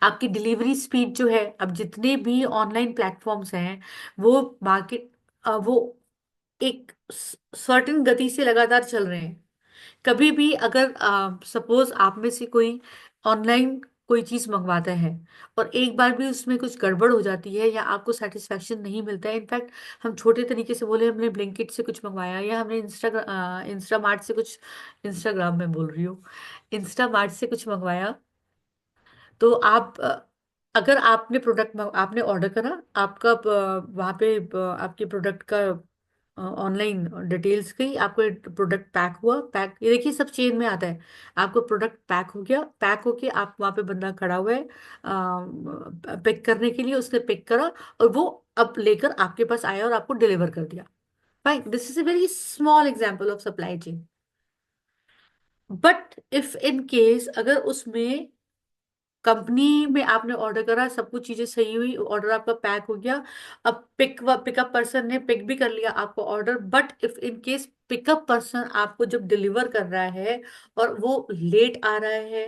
आपकी डिलीवरी स्पीड जो है, अब जितने भी ऑनलाइन प्लेटफॉर्म्स हैं, वो मार्केट, वो एक सर्टेन गति से लगातार चल रहे हैं। कभी भी अगर सपोज आप में से कोई ऑनलाइन कोई चीज मंगवाता है और एक बार भी उसमें कुछ गड़बड़ हो जाती है या आपको सेटिस्फेक्शन नहीं मिलता है, इनफैक्ट हम छोटे तरीके से बोले, हमने ब्लिंकिट से कुछ मंगवाया या हमने इंस्टामार्ट से कुछ, इंस्टाग्राम में बोल रही हूँ, इंस्टामार्ट से कुछ मंगवाया, तो आप अगर आपने आपने ऑर्डर करा, आपका वहाँ पे आपके प्रोडक्ट का ऑनलाइन डिटेल्स गई, आपको प्रोडक्ट पैक हुआ, पैक, ये देखिए सब चेन में आता है। आपको प्रोडक्ट पैक हो गया, पैक होके आप वहाँ पे बंदा खड़ा हुआ है पिक करने के लिए, उसने पिक करा और वो अब लेकर आपके पास आया और आपको डिलीवर कर दिया। Fine, this is a very small example of supply chain. But if in case अगर उसमें कंपनी में आपने ऑर्डर करा, सब कुछ चीजें सही हुई, ऑर्डर आपका पैक हो गया, अब पिकअप पर्सन ने पिक भी कर लिया आपको order, but if in case pickup person आपको जब डिलीवर कर रहा है और वो लेट आ रहा है,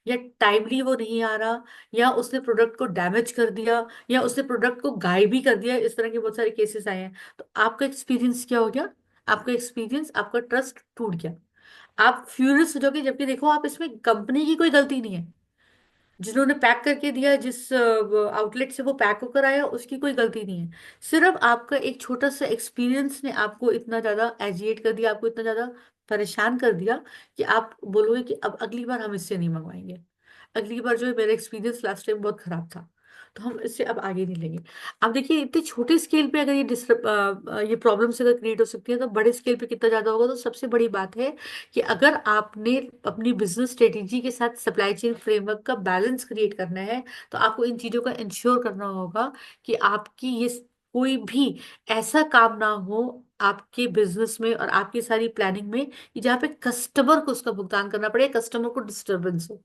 या टाइमली वो नहीं आ रहा, या उसने प्रोडक्ट को डैमेज कर दिया, या उसने प्रोडक्ट को गायब भी कर दिया, इस तरह के बहुत सारे केसेस आए हैं, तो आपका एक्सपीरियंस क्या हो गया? आपका एक्सपीरियंस, आपका ट्रस्ट टूट गया। आप फ्यूरियस हो जाओगे, जबकि देखो आप इसमें कंपनी की कोई गलती नहीं है, जिन्होंने पैक करके दिया, जिस आउटलेट से वो पैक होकर आया, उसकी कोई गलती नहीं है। सिर्फ आपका एक छोटा सा एक्सपीरियंस ने आपको इतना ज्यादा एजिएट कर दिया, आपको इतना ज्यादा परेशान कर दिया कि आप बोलोगे कि अब अगली बार हम इससे नहीं मंगवाएंगे, अगली बार जो है मेरा एक्सपीरियंस लास्ट टाइम बहुत खराब था, तो हम इससे अब आगे नहीं लेंगे। अब देखिए इतने छोटे स्केल पे अगर ये प्रॉब्लम्स अगर क्रिएट हो सकती है, तो बड़े स्केल पे कितना ज्यादा होगा। तो सबसे बड़ी बात है कि अगर आपने अपनी बिजनेस स्ट्रेटेजी के साथ सप्लाई चेन फ्रेमवर्क का बैलेंस क्रिएट करना है, तो आपको इन चीजों का इंश्योर करना होगा कि आपकी ये कोई भी ऐसा काम ना हो आपके बिजनेस में और आपकी सारी प्लानिंग में कि जहाँ पे कस्टमर को उसका भुगतान करना पड़े, कस्टमर को डिस्टरबेंस हो।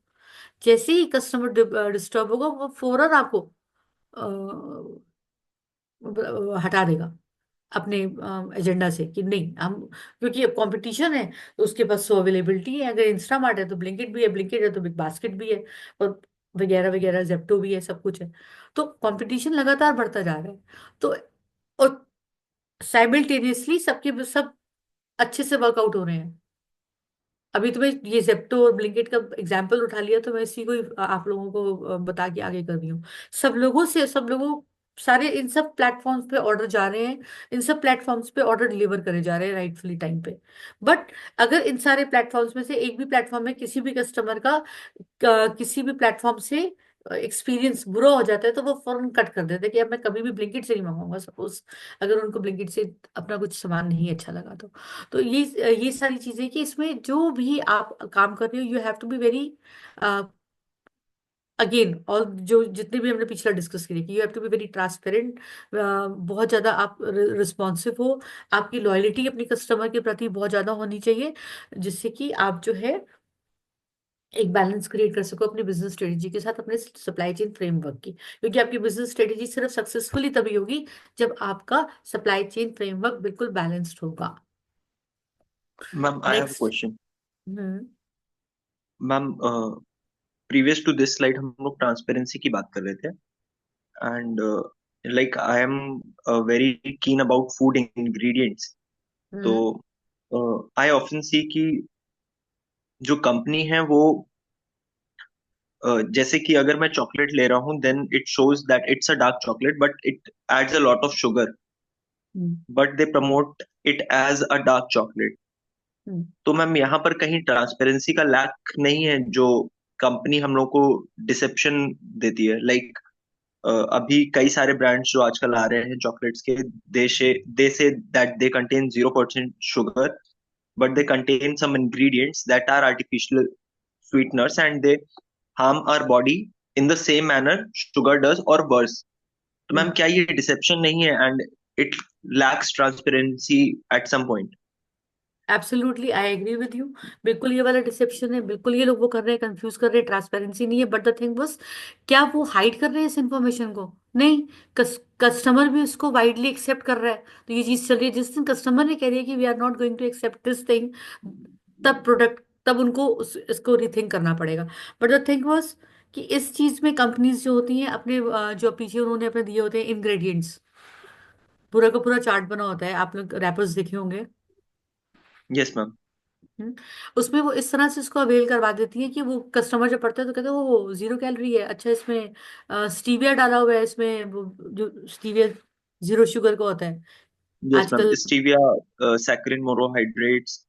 जैसे ही कस्टमर डिस्टर्ब होगा, वो फौरन आपको हटा देगा अपने एजेंडा से कि नहीं हम, क्योंकि अब कंपटीशन है, तो उसके पास सो अवेलेबिलिटी है, अगर इंस्टामार्ट है तो ब्लिंकिट भी है, ब्लिंकिट है तो बिग बास्केट भी है, और वगैरह वगैरह, जेप्टो भी है, सब कुछ है। तो कंपटीशन लगातार बढ़ता जा रहा है। तो और साइमल्टेनियसली सबके सब अच्छे से वर्कआउट हो रहे हैं। अभी तो मैं ये जेप्टो और ब्लिंकिट का एग्जाम्पल उठा लिया, तो मैं इसी को ही आप लोगों को बता के आगे कर रही हूँ। सब लोगों सारे इन सब प्लेटफॉर्म्स पे ऑर्डर जा रहे हैं, इन सब प्लेटफॉर्म्स पे ऑर्डर डिलीवर करे जा रहे हैं राइटफुली टाइम पे। बट अगर इन सारे प्लेटफॉर्म्स में से एक भी प्लेटफॉर्म में किसी भी कस्टमर का किसी भी प्लेटफॉर्म से एक्सपीरियंस बुरा हो जाता है, तो वो फौरन कट कर देते हैं कि अब मैं कभी भी ब्लिंकिट से नहीं मंगाऊंगा, सपोज अगर उनको ब्लिंकिट से अपना कुछ सामान नहीं अच्छा लगा तो। तो ये सारी चीजें कि इसमें जो भी आप काम कर रहे हो, you have to be very, again, और जो जितने भी हमने पिछला डिस्कस किए कि you have to be very transparent, बहुत ज्यादा आप रिस्पॉन्सिव हो, आपकी लॉयल्टी अपनी कस्टमर के प्रति बहुत ज्यादा होनी चाहिए, जिससे कि आप जो है एक बैलेंस क्रिएट कर सको अपनी बिजनेस स्ट्रेटेजी के साथ, अपने सप्लाई चेन फ्रेमवर्क की, क्योंकि आपकी बिजनेस स्ट्रेटेजी सिर्फ सक्सेसफुली तभी होगी जब आपका सप्लाई चेन फ्रेमवर्क बिल्कुल बैलेंस्ड होगा। Ma'am I have next. Question. Hmm. Ma'am, previous to this slide हम लोग ट्रांसपेरेंसी की बात कर रहे थे, and like I am very keen about food ingredients. तो हम्म। आई ऑफन सी कि जो कंपनी है वो जैसे कि अगर मैं चॉकलेट ले रहा हूँ, then it shows that it's a dark chocolate but it adds a lot of sugar, hmm. But they promote it as a dark chocolate. Hmm. तो मैम यहाँ पर कहीं ट्रांसपेरेंसी का लैक नहीं है जो कंपनी हम लोग को डिसेप्शन देती है? लाइक अभी कई सारे ब्रांड्स जो आजकल आ रहे हैं चॉकलेट्स के, they say that they contain 0% शुगर, but they contain some ingredients that are artificial sweeteners and they harm our body in the same manner sugar does or worse. तो मैम क्या ये डिसेप्शन नहीं है and it lacks transparency at some point? Absolutely I agree with you. बिल्कुल ये वाला dissipation है, बिल्कुल ये लोग वो कर रहे हैं, कंफ्यूज कर रहे हैं, ट्रांसपेरेंसी नहीं है। बट द थिंग बस, क्या वो हाइड कर रहे हैं इस इंफॉर्मेशन को? नहीं, कस्टमर भी उसको वाइडली एक्सेप्ट कर रहा है। तो ये चीज चल रही है, जिस दिन कस्टमर ने कह दिया कि we are not going to accept this thing, तब प्रोडक्ट, तब उनको इसको रिथिंक करना पड़ेगा। बट द थिंग वाज कि इस चीज में कंपनीज जो होती हैं अपने जो पीछे उन्होंने अपने दिए होते हैं इंग्रेडिएंट्स, पूरा का पूरा चार्ट बना होता है, आप लोग रैपर्स देखे होंगे। Yes ma'am. हम्म, उसमें वो इस तरह से इसको अवेल करवा देती है कि वो कस्टमर जब पढ़ता है तो कहते हैं वो 0 कैलोरी है, अच्छा इसमें स्टीविया डाला हुआ है, इसमें वो जो स्टीविया 0 शुगर का होता है यस मैम, आजकल। स्टीविया, सैकरिन मोनोहाइड्रेट्स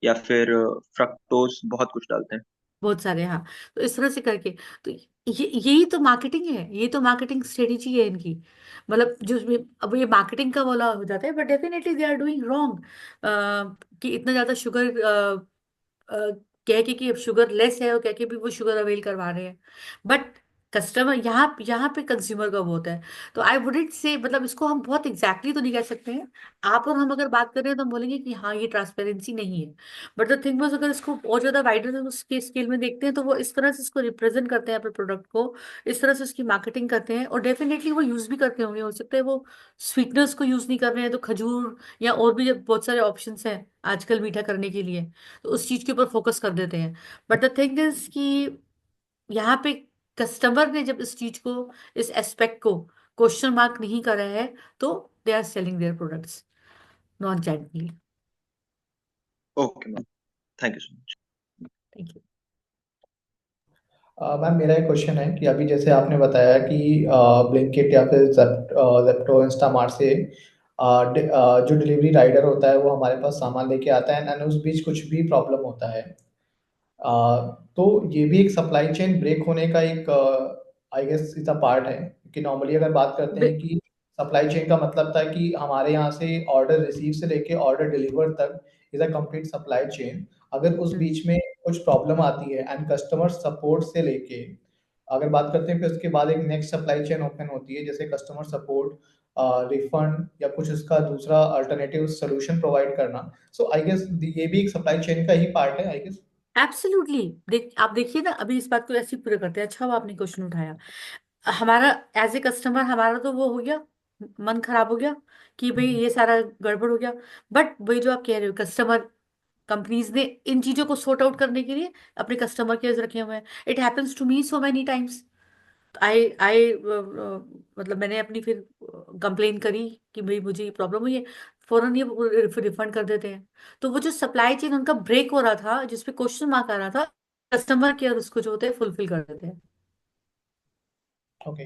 या फिर फ्रक्टोज, बहुत कुछ डालते हैं। बहुत सारे, हाँ। तो इस तरह से करके, तो ये यही तो मार्केटिंग है, ये तो मार्केटिंग स्ट्रेटेजी है इनकी। मतलब जो अब ये मार्केटिंग का बोला हो जाता है, but definitely they are doing wrong कि इतना ज्यादा शुगर कह के कि अब शुगर लेस है और कह के भी वो शुगर अवेल करवा रहे हैं। बट कस्टमर यहाँ यहाँ पे कंज्यूमर का वो होता है। तो आई वुडेंट से, मतलब इसको हम बहुत एग्जैक्टली तो नहीं कह सकते हैं। आप और हम अगर बात कर रहे हैं तो हम बोलेंगे कि हाँ ये ट्रांसपेरेंसी नहीं है। बट द थिंग वाज, अगर इसको और ज्यादा वाइडर उसके स्केल में देखते हैं तो वो इस तरह से इसको रिप्रेजेंट करते हैं अपने प्रोडक्ट को, इस तरह से उसकी मार्केटिंग करते हैं, और डेफिनेटली वो यूज भी करते होंगे। हो सकता है वो स्वीटनर्स को यूज नहीं कर रहे हैं, तो खजूर या और भी बहुत सारे ऑप्शंस हैं आजकल मीठा करने के लिए, तो उस चीज के ऊपर फोकस कर देते हैं। बट द थिंग इज कि यहाँ पे कस्टमर ने जब इस चीज को, इस एस्पेक्ट को क्वेश्चन मार्क नहीं करा है, तो they are selling their products non genuinely. Okay ma'am, thank you so much. Thank you. Ma'am मेरा एक क्वेश्चन है कि अभी जैसे आपने बताया कि ब्लिंकिट या फिर जेप्टो इंस्टामार्ट से जो डिलीवरी राइडर होता है वो हमारे पास सामान लेके आता है एंड उस बीच कुछ भी प्रॉब्लम होता है। तो ये भी एक सप्लाई चेन ब्रेक होने का एक I guess is a part है, कि नॉर्मली अगर बात करते हैं कि सप्लाई चेन का मतलब था कि हमारे यहाँ से ऑर्डर रिसीव से लेके ऑर्डर डिलीवर तक is a complete supply chain. अगर उस बीच में कुछ प्रॉब्लम आती है एंड कस्टमर सपोर्ट से लेके अगर बात करते हैं, फिर उसके बाद एक नेक्स्ट सप्लाई चेन ओपन होती है जैसे कस्टमर सपोर्ट, रिफंड या कुछ उसका दूसरा अल्टरनेटिव सोल्यूशन प्रोवाइड करना। सो आई गेस ये भी एक सप्लाई चेन का ही पार्ट है आई गेस। एब्सोल्युटली। आप देखिए ना, अभी इस बात को ऐसे ही पूरा करते हैं। अच्छा, वो आपने क्वेश्चन उठाया, हमारा एज ए कस्टमर हमारा तो वो हो गया, मन खराब हो गया कि भाई ये सारा गड़बड़ हो गया। बट वही जो आप कह रहे हो, कस्टमर कंपनीज ने इन चीजों को सॉर्ट आउट करने के लिए अपने कस्टमर केयर रखे हुए हैं। It happens to me so many times. I I मतलब मैंने अपनी फिर कंप्लेन करी कि भाई मुझे ये प्रॉब्लम हुई है, फौरन ये रिफंड कर देते हैं। तो वो जो सप्लाई चेन उनका ब्रेक हो रहा था, जिसपे क्वेश्चन मार्क आ रहा था, कस्टमर केयर उसको जो होते हैं फुलफिल कर देते हैं। ओके।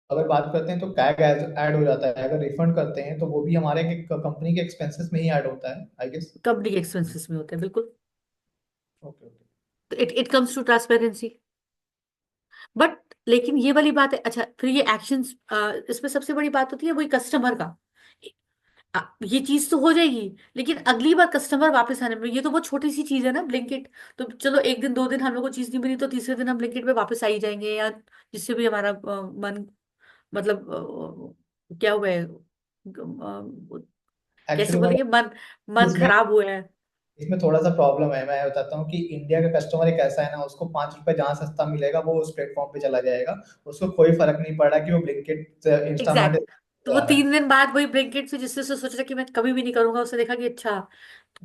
अगर बात करते हैं तो टैग ऐड हो जाता है, अगर रिफंड करते हैं तो वो भी हमारे कंपनी के एक्सपेंसेस में ही ऐड होता है आई गेस। कंपनी के एक्सपेंसेस में होते हैं, बिल्कुल। Okay okay. तो it comes to transparency. But लेकिन ये वाली बात है, अच्छा फिर ये एक्शंस, इसमें सबसे बड़ी बात होती है वही कस्टमर का। ये चीज तो हो जाएगी, लेकिन अगली बार कस्टमर वापस आने में, ये तो बहुत छोटी सी चीज है ना ब्लिंकिट। तो चलो एक दिन दो दिन हम लोग को चीज नहीं मिली, तो तीसरे दिन हम ब्लिंकिट पे वापस आ ही जाएंगे, या जिससे भी हमारा मन, मतलब क्या हुआ है, कैसे एक्चुअली मैं बोलेंगे, मन मन इसमें खराब हुआ है। इसमें थोड़ा सा प्रॉब्लम है। मैं बताता हूँ कि इंडिया का कस्टमर एक ऐसा है ना, उसको 5 रुपए जहाँ सस्ता मिलेगा वो उस प्लेटफॉर्म पे चला जाएगा। उसको कोई फर्क नहीं पड़ रहा कि वो ब्लिंकिट इंस्टामार्ट एग्जैक्ट। तो आ वो रहा है। 3 दिन बाद वही ब्लिंकिट से, जिससे सोच रहा कि मैं कभी भी नहीं करूंगा, उसने देखा कि अच्छा हाँ।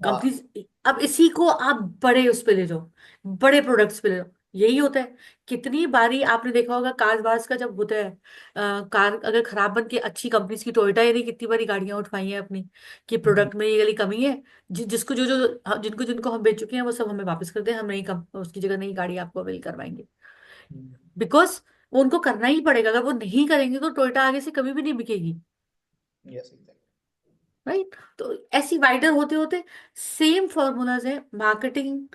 कंपनी, अब इसी को आप बड़े उस पे ले जाओ, बड़े प्रोडक्ट्स पे ले जाओ। यही होता है। कितनी बारी आपने देखा होगा कार वार्स का जब होता है, कार अगर खराब बन के, अच्छी कंपनीज की टोयोटा ने कितनी बारी गाड़ियां उठवाई हैं अपनी, कि हम्म, प्रोडक्ट में ये वाली कमी है, जिसको जो जो जिनको जिनको हम बेच चुके हैं वो सब हमें वापस कर दे, हम नई उसकी जगह नई गाड़ी आपको अवेल करवाएंगे। हम्म, बिकॉज वो उनको करना ही पड़ेगा, अगर वो नहीं करेंगे तो टोयोटा आगे से कभी भी नहीं बिकेगी। Yes exactly. राइट। तो ऐसी वाइडर होते होते सेम फॉर्मूलाज है, मार्केटिंग,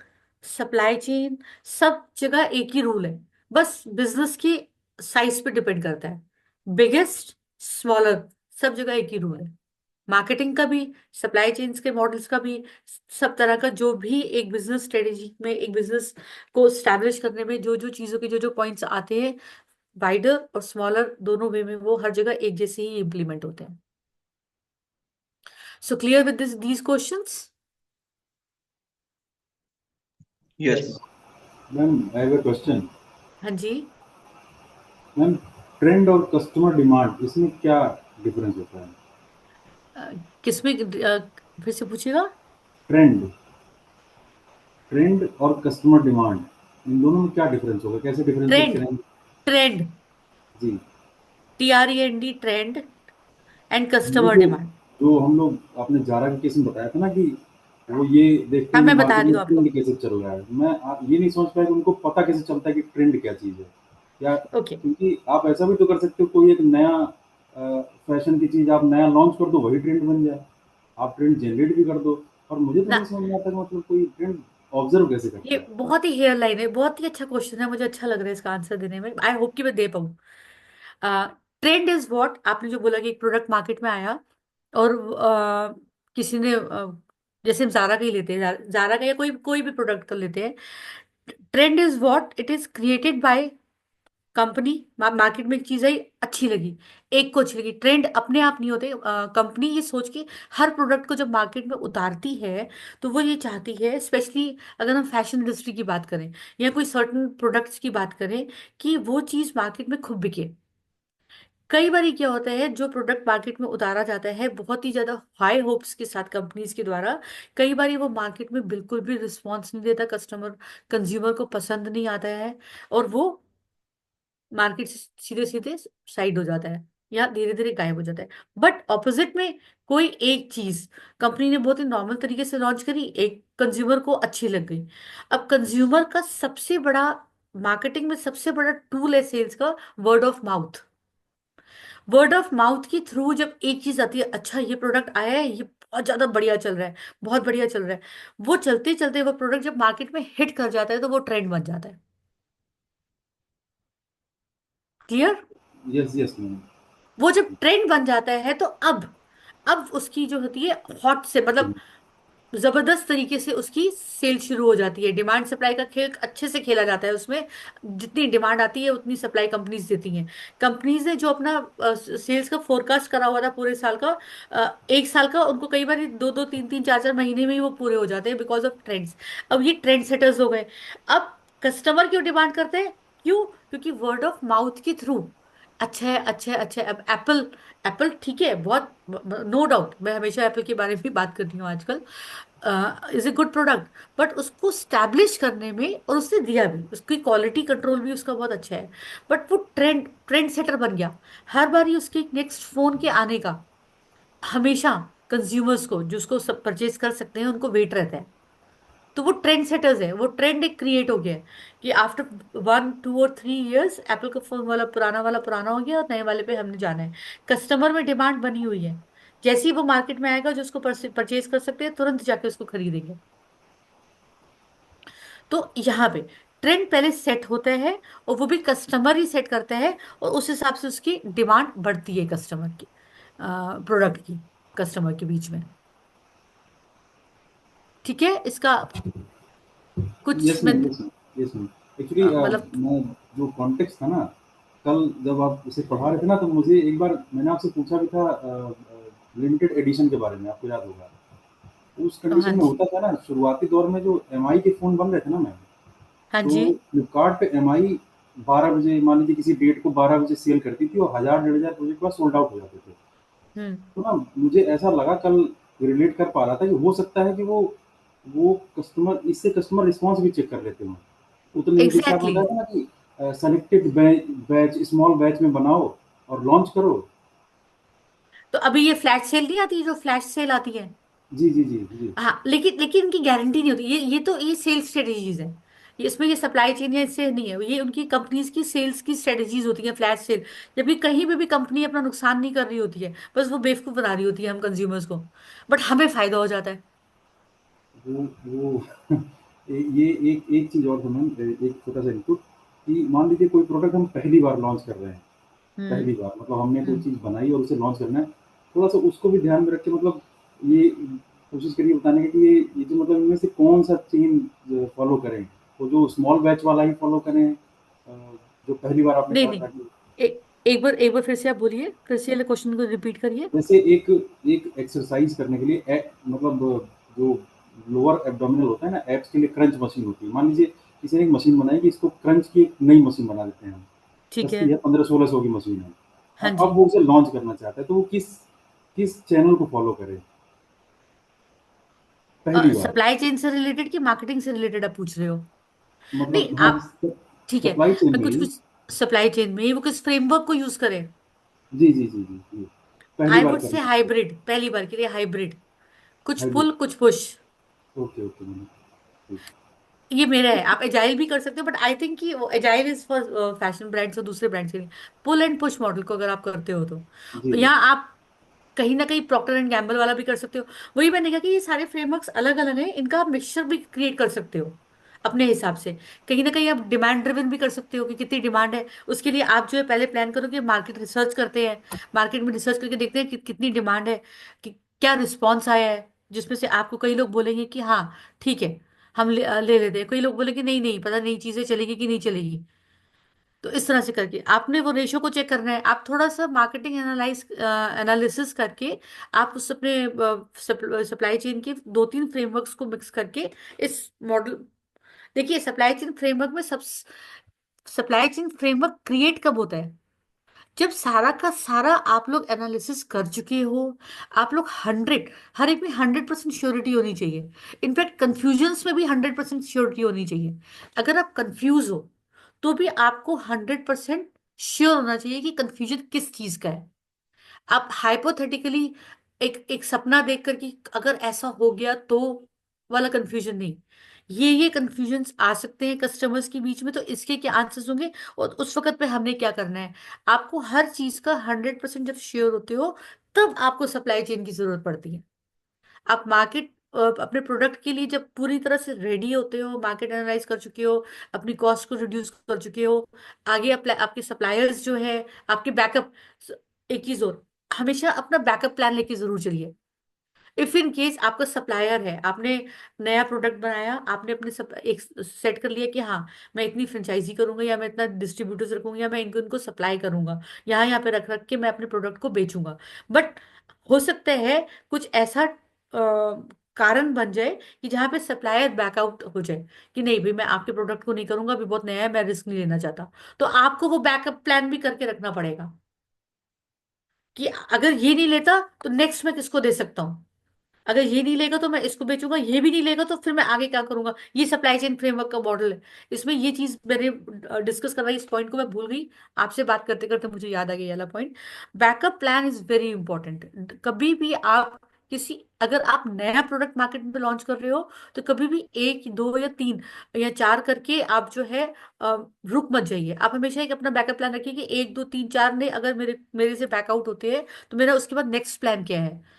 सप्लाई चेन, सब जगह एक ही रूल है। बस बिजनेस की साइज पे डिपेंड करता है, बिगेस्ट, स्मॉलर, सब जगह एक ही रूल है। मार्केटिंग का भी, सप्लाई चेन्स के मॉडल्स का भी, सब तरह का जो भी एक बिजनेस स्ट्रेटेजी में, एक बिजनेस को स्टैब्लिश करने में जो जो चीजों के जो जो पॉइंट्स आते हैं, वाइडर और स्मॉलर दोनों वे में, वो हर जगह एक जैसे ही इम्प्लीमेंट होते हैं। So clear with these questions? Yes yes. Ma'am I have a question. हाँ जी। मैम, ट्रेंड और कस्टमर डिमांड, इसमें क्या डिफरेंस होता है? किसमें फिर से पूछिएगा। ट्रेंड ट्रेंड और कस्टमर डिमांड, इन दोनों में क्या डिफरेंस होगा, कैसे डिफरेंशिएट ट्रेंड, करेंगे? ट्रेंड, जी। TREND, ट्रेंड एंड वो कस्टमर जो डिमांड। जो हम लोग आपने जारा के केस में बताया था ना कि वो ये देखते हाँ, हैं कि मैं बता मार्केट रही में हूँ आपको। ट्रेंड कैसे चल रहा है। मैं ये नहीं समझ पाया कि उनको पता कैसे चलता है कि ट्रेंड क्या चीज़ है, या ओके। क्योंकि आप ऐसा भी तो कर सकते हो, कोई एक नया फैशन की चीज़ आप नया लॉन्च कर दो, वही ट्रेंड बन जाए। आप ट्रेंड जनरेट भी कर दो। और मुझे तो ना, नहीं समझ में आता कि मतलब कोई ट्रेंड ऑब्जर्व कैसे करता ये है। बहुत ही हेयर लाइन है, बहुत ही अच्छा क्वेश्चन है, मुझे अच्छा लग रहा है इसका आंसर देने में, आई होप कि मैं दे पाऊँ। ट्रेंड इज व्हाट, आपने जो बोला कि एक प्रोडक्ट मार्केट में आया और किसी ने जैसे हम जारा का ही लेते हैं, जारा का या कोई कोई भी प्रोडक्ट का लेते हैं। Trend is what it is created by company. Market में एक चीज आई, अच्छी लगी, एक को अच्छी लगी। ट्रेंड अपने आप नहीं होते, कंपनी ये सोच के हर प्रोडक्ट को जब मार्केट में उतारती है, तो वो ये चाहती है, स्पेशली अगर हम फैशन इंडस्ट्री की बात करें या कोई सर्टन प्रोडक्ट्स की बात करें, कि वो चीज मार्केट में खूब बिके। कई बार क्या होता है, जो प्रोडक्ट मार्केट में उतारा जाता है बहुत ही ज्यादा हाई होप्स के साथ कंपनीज के द्वारा, कई बार वो मार्केट में बिल्कुल भी रिस्पॉन्स नहीं देता, कस्टमर कंज्यूमर को पसंद नहीं आता है, और वो मार्केट से सीधे सीधे साइड हो जाता है या धीरे धीरे गायब हो जाता है। बट ऑपोजिट में, कोई एक चीज कंपनी ने बहुत ही नॉर्मल तरीके से लॉन्च करी, एक कंज्यूमर को अच्छी लग गई। अब कंज्यूमर का सबसे बड़ा, मार्केटिंग में सबसे बड़ा टूल है सेल्स का, word of mouth. Word of mouth के थ्रू जब एक चीज आती है, अच्छा ये प्रोडक्ट आया है, ये बहुत ज्यादा बढ़िया चल रहा है, बहुत बढ़िया चल रहा है, वो चलते चलते वो प्रोडक्ट जब मार्केट में हिट कर जाता है, तो वो ट्रेंड बन जाता है। क्लियर? Yes yes ma'am. वो जब ट्रेंड बन जाता है, तो अब उसकी जो होती है हॉट से, मतलब जबरदस्त तरीके से उसकी सेल शुरू हो जाती है। डिमांड सप्लाई का खेल अच्छे से खेला जाता है उसमें। जितनी डिमांड आती है उतनी सप्लाई कंपनीज देती हैं। कंपनीज ने जो अपना सेल्स का फोरकास्ट करा हुआ था पूरे साल का, एक साल का, उनको कई बार दो दो तीन तीन चार चार महीने में ही वो पूरे हो जाते हैं, बिकॉज ऑफ ट्रेंड्स। अब ये ट्रेंड सेटर्स हो गए। अब कस्टमर क्यों डिमांड करते हैं? क्यों? क्योंकि वर्ड ऑफ माउथ के थ्रू, अच्छा है, अच्छा है, अच्छा है। अब एप्पल, एप्पल ठीक है, बहुत, नो डाउट, मैं हमेशा एप्पल के बारे में भी बात करती हूँ आजकल, is a good product. But उसको स्टैब्लिश करने में, और उसने दिया भी, उसकी क्वालिटी कंट्रोल भी उसका बहुत अच्छा है, बट वो ट्रेंड ट्रेंड सेटर बन गया। हर बार ही उसके नेक्स्ट फोन के आने का हमेशा कंज्यूमर्स को, जो उसको सब परचेज कर सकते हैं, उनको वेट रहता है। तो वो ट्रेंड सेटर्स है, वो ट्रेंड एक क्रिएट हो गया है कि आफ्टर 1 2 और 3 इयर्स एप्पल का फोन वाला पुराना हो गया, और नए वाले पे हमने जाना है। कस्टमर में डिमांड बनी हुई है, जैसे ही वो मार्केट में आएगा, जो उसको परचेज कर सकते हैं, तुरंत जाके उसको खरीदेंगे। तो यहाँ पे ट्रेंड पहले सेट होता है, और वो भी कस्टमर ही सेट करता है, और उस हिसाब से उसकी डिमांड बढ़ती है कस्टमर की, प्रोडक्ट की, कस्टमर के बीच में। ठीक है, इसका कुछ यस मैं ma'am, yes ma'am, yes ma'am. Actually मतलब, मैं जो कॉन्टेक्स्ट था ना, कल जब आप इसे पढ़ा रहे थे ना, तो मुझे एक बार मैंने आपसे पूछा भी था लिमिटेड एडिशन के बारे में, आपको याद होगा। उस कंडीशन हाँ में जी, होता था ना, शुरुआती दौर में जो एमआई के फ़ोन बन रहे थे ना मैम, हाँ तो जी। फ्लिपकार्ट पे एमआई 12 बजे, मान लीजिए किसी डेट को 12 बजे सेल करती थी, और 1000 डेढ़ हजार प्रोजेक्ट के बाद सोल्ड आउट हो जाते थे। हम्म। तो ना मुझे ऐसा लगा कल, रिलेट कर पा रहा था कि हो सकता है कि वो कस्टमर, इससे कस्टमर रिस्पॉन्स भी चेक कर लेते हो। उतने में जैसे आपने एग्जैक्टली, बताया था ना कि सेलेक्टेड बैच, स्मॉल बैच में बनाओ और लॉन्च करो। तो अभी ये फ्लैश सेल नहीं आती, जो फ्लैश सेल आती है, जी जी जी जी। हाँ, लेकिन लेकिन इनकी गारंटी नहीं होती। ये तो ये सेल्स स्ट्रेटेजीज है, इसमें ये सप्लाई चेन या इससे नहीं है, ये उनकी कंपनीज की सेल्स की स्ट्रेटेजीज होती है, फ्लैश सेल। जबकि कहीं पे भी कंपनी अपना नुकसान नहीं कर रही होती है, बस वो बेवकूफ बना रही होती है हम कंज्यूमर्स को, बट हमें फायदा हो जाता है। वो ये एक एक चीज़ और सुनो, एक छोटा सा इनपुट, कि मान लीजिए कोई प्रोडक्ट हम पहली बार लॉन्च कर रहे हैं, हम्म। पहली बार मतलब हमने कोई हम्म। चीज़ बनाई और उसे लॉन्च करना है। थोड़ा सा उसको भी ध्यान में रख के मतलब ये कोशिश करिए बताने की कि ये जो मतलब इनमें से कौन सा चेन फॉलो करें, तो जो स्मॉल बैच वाला ही फॉलो करें, जो पहली बार आपने नहीं कहा नहीं, था कि एक बार फिर से आप बोलिए, फिर से क्वेश्चन को रिपीट करिए। जैसे एक एक एक्सरसाइज करने के लिए मतलब जो लोअर एब्डोमिनल होता है ना, एब्स के लिए क्रंच मशीन होती है। मान लीजिए किसी ने एक मशीन बनाई कि इसको क्रंच की एक नई मशीन बना देते हैं हम, ठीक है। सस्ती है, 1500-1600 की मशीन है। हाँ अब जी। वो उसे लॉन्च करना चाहता है, तो वो किस किस चैनल को फॉलो करे पहली बार? सप्लाई चेन से रिलेटेड कि मार्केटिंग से रिलेटेड आप पूछ रहे हो? नहीं मतलब हाँ, आप, ठीक है, सप्लाई चेन मैं में कुछ ही। कुछ सप्लाई चेन में ही वो किस फ्रेमवर्क को यूज करें। जी जी जी जी जी, पहली आई बार वुड करना से है। हाइब्रिड, पहली बार के लिए हाइब्रिड, कुछ हाइब्रिड। पुल कुछ पुश। ओके ओके मैंने, ठीक। ये मेरा है, आप एजाइल भी कर सकते हो, बट आई थिंक कि वो agile is for fashion brands और दूसरे ब्रांड्स के लिए। पुल एंड पुश मॉडल को अगर आप करते हो तो जी जी। यहाँ आप कहीं ना कहीं प्रॉक्टर एंड गैम्बल वाला भी कर सकते हो। वही मैंने कहा कि ये सारे फ्रेमवर्क्स अलग अलग हैं, इनका आप मिक्सचर भी क्रिएट कर सकते हो अपने हिसाब से। कहीं ना कहीं आप डिमांड ड्रिवन भी कर सकते हो कि कितनी डिमांड है, उसके लिए आप जो है पहले प्लान करो कि मार्केट रिसर्च करते हैं, मार्केट में रिसर्च करके देखते हैं कि कितनी डिमांड है, कि क्या रिस्पॉन्स आया है, जिसमें से आपको कई लोग बोलेंगे कि हाँ ठीक है हम ले लेते हैं, कई लोग बोलेंगे नहीं नहीं पता नहीं चीजें चलेगी कि नहीं चलेगी। तो इस तरह से करके आपने वो रेशो को चेक करना है, आप थोड़ा सा मार्केटिंग एनालिसिस करके आप उस अपने सप्लाई चेन के दो तीन फ्रेमवर्क्स को मिक्स करके इस मॉडल। देखिए सप्लाई चेन फ्रेमवर्क में सब, सप्लाई चेन फ्रेमवर्क क्रिएट कब होता है, जब सारा का सारा आप लोग एनालिसिस कर चुके हो, आप लोग 100, हर एक में 100% श्योरिटी होनी चाहिए। इनफैक्ट कंफ्यूजन्स में भी 100% श्योरिटी होनी चाहिए। अगर आप कंफ्यूज हो तो भी आपको 100% श्योर होना चाहिए कि कंफ्यूजन किस चीज का है। आप हाइपोथेटिकली एक एक सपना देख कर कि अगर ऐसा हो गया तो वाला कंफ्यूजन नहीं। ये कंफ्यूजन्स आ सकते हैं कस्टमर्स के बीच में, तो इसके क्या आंसर्स होंगे और उस वक्त पे हमने क्या करना है। आपको हर चीज का 100% जब श्योर होते हो तब आपको सप्लाई चेन की जरूरत पड़ती है। आप मार्केट अपने प्रोडक्ट के लिए जब पूरी तरह से रेडी होते हो, मार्केट एनालाइज कर चुके हो, अपनी कॉस्ट को रिड्यूस कर चुके हो, आगे आपके सप्लायर्स जो है, आपके बैकअप। एक चीज और, हमेशा अपना बैकअप प्लान लेके जरूर चलिए। इफ इन केस आपका सप्लायर है, आपने नया प्रोडक्ट बनाया, आपने अपने सब एक सेट कर लिया कि हाँ मैं इतनी फ्रेंचाइजी करूंगा या मैं इतना डिस्ट्रीब्यूटर्स रखूंगा या मैं इनको इनको सप्लाई करूंगा, यहाँ यहाँ पे रख रख के मैं अपने प्रोडक्ट को बेचूंगा। बट हो सकता है कुछ ऐसा कारण बन जाए कि जहाँ पे सप्लायर बैकआउट हो जाए कि नहीं भाई मैं आपके प्रोडक्ट को नहीं करूंगा, अभी बहुत नया है, मैं रिस्क नहीं लेना चाहता। तो आपको वो बैकअप प्लान भी करके रखना पड़ेगा कि अगर ये नहीं लेता तो नेक्स्ट मैं किसको दे सकता हूँ, अगर ये नहीं लेगा तो मैं इसको बेचूंगा, ये भी नहीं लेगा तो फिर मैं आगे क्या करूंगा। ये सप्लाई चेन फ्रेमवर्क का मॉडल है। इसमें ये चीज मैंने डिस्कस करना, इस पॉइंट को मैं भूल गई, आपसे बात करते करते मुझे याद आ गया ये वाला point. Backup plan is very important. कभी भी आप किसी, अगर आप नया प्रोडक्ट मार्केट में लॉन्च कर रहे हो तो कभी भी एक दो या तीन या चार करके आप जो है रुक मत जाइए। आप हमेशा एक अपना बैकअप प्लान रखिए कि एक दो तीन चार ने अगर मेरे मेरे से बैकआउट होते हैं तो मेरा उसके बाद नेक्स्ट प्लान क्या है।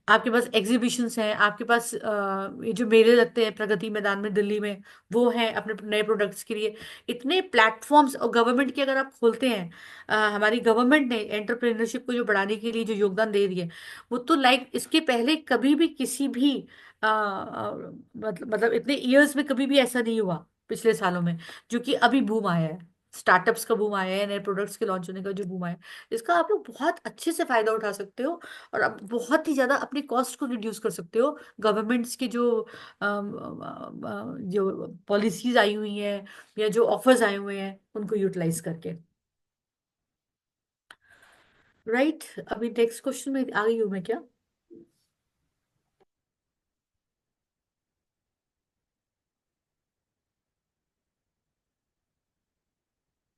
आपके पास एग्जीबिशंस हैं, आपके पास ये जो मेले लगते हैं प्रगति मैदान में दिल्ली में, वो हैं अपने नए प्रोडक्ट्स के लिए। इतने प्लेटफॉर्म्स, और गवर्नमेंट की अगर आप खोलते हैं, हमारी गवर्नमेंट ने एंटरप्रेन्योरशिप को जो बढ़ाने के लिए जो योगदान दे रही है, वो तो लाइक इसके पहले कभी भी किसी भी मतलब इतने इयर्स में कभी भी ऐसा नहीं हुआ पिछले सालों में, जो कि अभी बूम आया है। स्टार्टअप्स का बूम आया है, नए प्रोडक्ट्स के लॉन्च होने का जो बूम आया है, इसका आप लोग बहुत अच्छे से फायदा उठा सकते हो और अब बहुत ही ज्यादा अपनी कॉस्ट को रिड्यूस कर सकते हो। गवर्नमेंट्स की जो पॉलिसीज आई हुई हैं या जो ऑफर्स आए हुए हैं उनको यूटिलाइज करके। राइट, अभी नेक्स्ट क्वेश्चन में आ गई हूँ मैं क्या?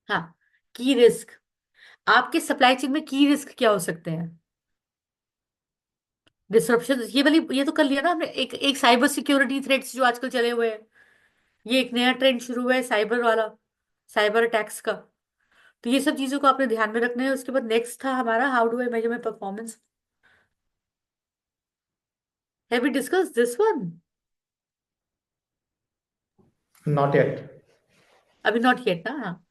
हाँ, की रिस्क, आपके सप्लाई चेन में की रिस्क क्या हो सकते हैं? डिसरप्शन, ये वाली ये तो कर लिया ना हमने। एक एक साइबर सिक्योरिटी थ्रेट्स जो आजकल चले हुए हैं, ये एक नया ट्रेंड शुरू हुआ है साइबर वाला, साइबर अटैक्स का। तो ये सब चीजों को आपने ध्यान में रखना है। उसके बाद नेक्स्ट था हमारा, how do I measure my performance. Have we discuss this one? Not yet. अभी नॉट येट ना, हाँ।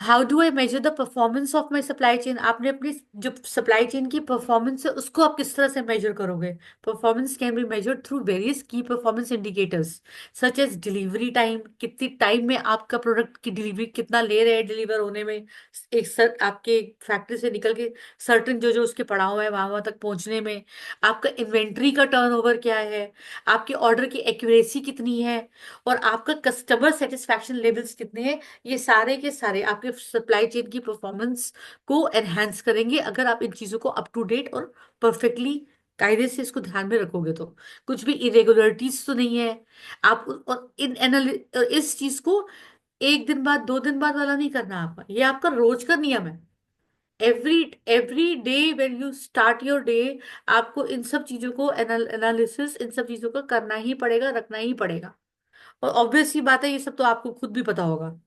How do I measure the performance of my supply chain? आपने अपनी जो सप्लाई चेन की परफॉर्मेंस है उसको आप किस तरह से मेजर करोगे? Performance can be measured through various key performance indicators such as delivery time, कितनी टाइम में आपका प्रोडक्ट की डिलीवरी कितना ले रहे हैं डिलीवर होने में, एक सर आपके फैक्ट्री से निकल के सर्टन जो जो उसके पड़ाव है वहां वहां तक पहुंचने में, आपका इन्वेंट्री का टर्नओवर क्या है, आपके ऑर्डर की एक्यूरेसी कितनी है, और आपका कस्टमर सेटिस्फैक्शन लेवल्स कितने हैं। ये सारे के सारे आपके सप्लाई चेन की परफॉर्मेंस को एनहांस करेंगे अगर आप इन चीजों को अप टू डेट और परफेक्टली कायदे से इसको ध्यान में रखोगे तो। कुछ भी इरेगुलरिटीज तो नहीं है आप और इस चीज को एक दिन बाद दो दिन बाद वाला नहीं करना आपका, ये आपका रोज का नियम है। Every every day when you start your day आपको इन सब चीजों को एनालिसिस इन सब चीजों को करना ही पड़ेगा, रखना ही पड़ेगा। और ऑब्वियस सी बात है ये सब तो आपको खुद भी पता होगा।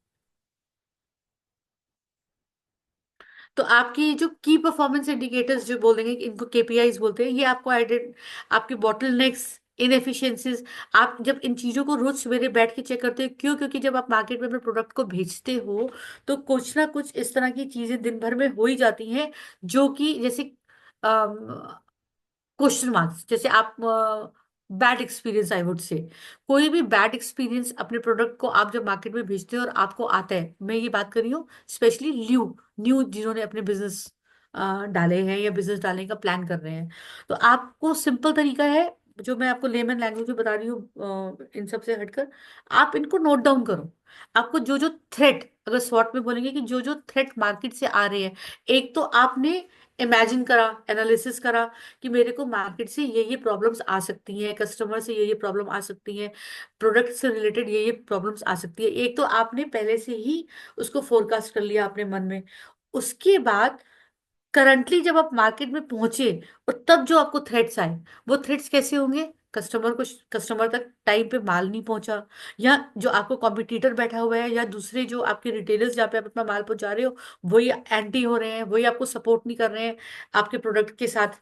तो आपकी जो की परफॉर्मेंस इंडिकेटर्स जो बोलेंगे इनको केपीआईज बोलते हैं, ये आपको आपके बॉटलनेक्स, इनएफिशिएंसीज, आप जब इन चीजों को रोज सवेरे बैठ के चेक करते हो, क्यों? क्योंकि जब आप मार्केट में अपने प्रोडक्ट को भेजते हो तो कुछ ना कुछ इस तरह की चीजें दिन भर में हो ही जाती हैं जो कि जैसे क्वेश्चन मार्क्स, जैसे आप bad experience I would say, कोई भी बैड एक्सपीरियंस अपने प्रोडक्ट को आप जब मार्केट में भेजते हो और आपको आता है, मैं ये बात कर रही हूँ स्पेशली न्यू न्यू जिन्होंने अपने बिजनेस डाले हैं या बिजनेस डालने का प्लान कर रहे हैं, तो आपको सिंपल तरीका है जो मैं आपको लेमन लैंग्वेज में बता रही हूँ इन सब से हटकर, आप इनको नोट डाउन करो। आपको जो जो थ्रेट, अगर शॉर्ट में बोलेंगे कि जो जो थ्रेट मार्केट से आ रहे हैं, एक तो आपने इमेजिन करा, एनालिसिस करा कि मेरे को मार्केट से ये प्रॉब्लम्स आ सकती हैं, कस्टमर से ये प्रॉब्लम आ सकती है, प्रोडक्ट से रिलेटेड ये प्रॉब्लम्स आ सकती है। एक तो आपने पहले से ही उसको फोरकास्ट कर लिया अपने मन में। उसके बाद करंटली जब आप मार्केट में पहुंचे और तब जो आपको थ्रेट्स आए, वो थ्रेट्स कैसे होंगे? कस्टमर तक टाइम पे माल नहीं पहुंचा, या जो आपको कॉम्पिटिटर बैठा हुआ है, या दूसरे जो आपके रिटेलर्स जहाँ पे आप अपना माल पहुंचा रहे हो वही एंटी हो रहे हैं, वही आपको सपोर्ट नहीं कर रहे हैं आपके प्रोडक्ट के साथ।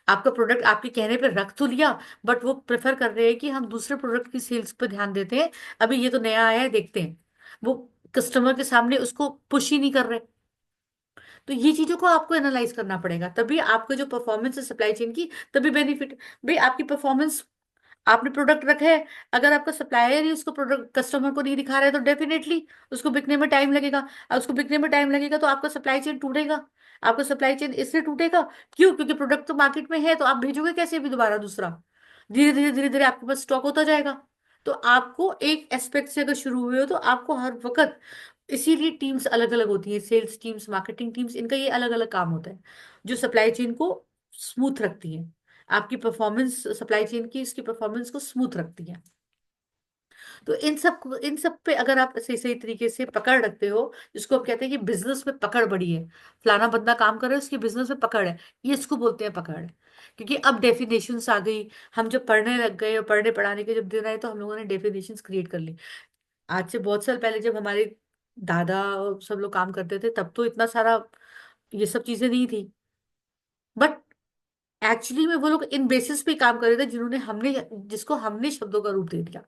आपका प्रोडक्ट आपके कहने पे रख तो लिया, बट वो प्रेफर कर रहे हैं कि हम दूसरे प्रोडक्ट की सेल्स पे ध्यान देते हैं, अभी ये तो नया आया है देखते हैं। वो कस्टमर के सामने उसको पुश ही नहीं कर रहे। तो ये चीजों को आपको एनालाइज करना पड़ेगा, तभी आपका जो परफॉर्मेंस है सप्लाई चेन की, तभी बेनिफिट। भाई आपकी परफॉर्मेंस, आपने प्रोडक्ट रखा है, अगर आपका सप्लायर ही उसको प्रोडक्ट कस्टमर को नहीं दिखा रहा है तो डेफिनेटली उसको बिकने में टाइम लगेगा। और उसको बिकने में टाइम लगेगा तो आपका सप्लाई चेन टूटेगा। आपका सप्लाई चेन इसलिए टूटेगा, क्यों? क्योंकि प्रोडक्ट तो मार्केट में है, तो आप भेजोगे कैसे भी दोबारा दूसरा? धीरे धीरे आपके पास स्टॉक होता जाएगा। तो आपको एक एस्पेक्ट से अगर शुरू हुए हो तो आपको हर वक्त, इसीलिए टीम्स अलग अलग होती है, सेल्स टीम्स, मार्केटिंग टीम्स, इनका ये अलग अलग काम होता है जो सप्लाई चेन को स्मूथ रखती है। आपकी परफॉर्मेंस सप्लाई चेन की इसकी परफॉर्मेंस को स्मूथ रखती है। तो इन सब पे अगर आप सही सही तरीके से पकड़ रखते हो, जिसको हम कहते हैं कि बिजनेस में पकड़ बड़ी है, फलाना बंदा काम कर रहा है उसकी बिजनेस में पकड़ है, ये इसको बोलते हैं पकड़। क्योंकि अब डेफिनेशंस आ गई, हम जब पढ़ने लग गए और पढ़ने पढ़ाने के जब दिन आए तो हम लोगों ने डेफिनेशंस क्रिएट कर ली। आज से बहुत साल पहले जब हमारे दादा और सब लोग काम करते थे तब तो इतना सारा ये सब चीजें नहीं थी, बट एक्चुअली में वो लोग इन बेसिस पे काम कर रहे थे जिन्होंने हमने जिसको हमने शब्दों का रूप दे दिया।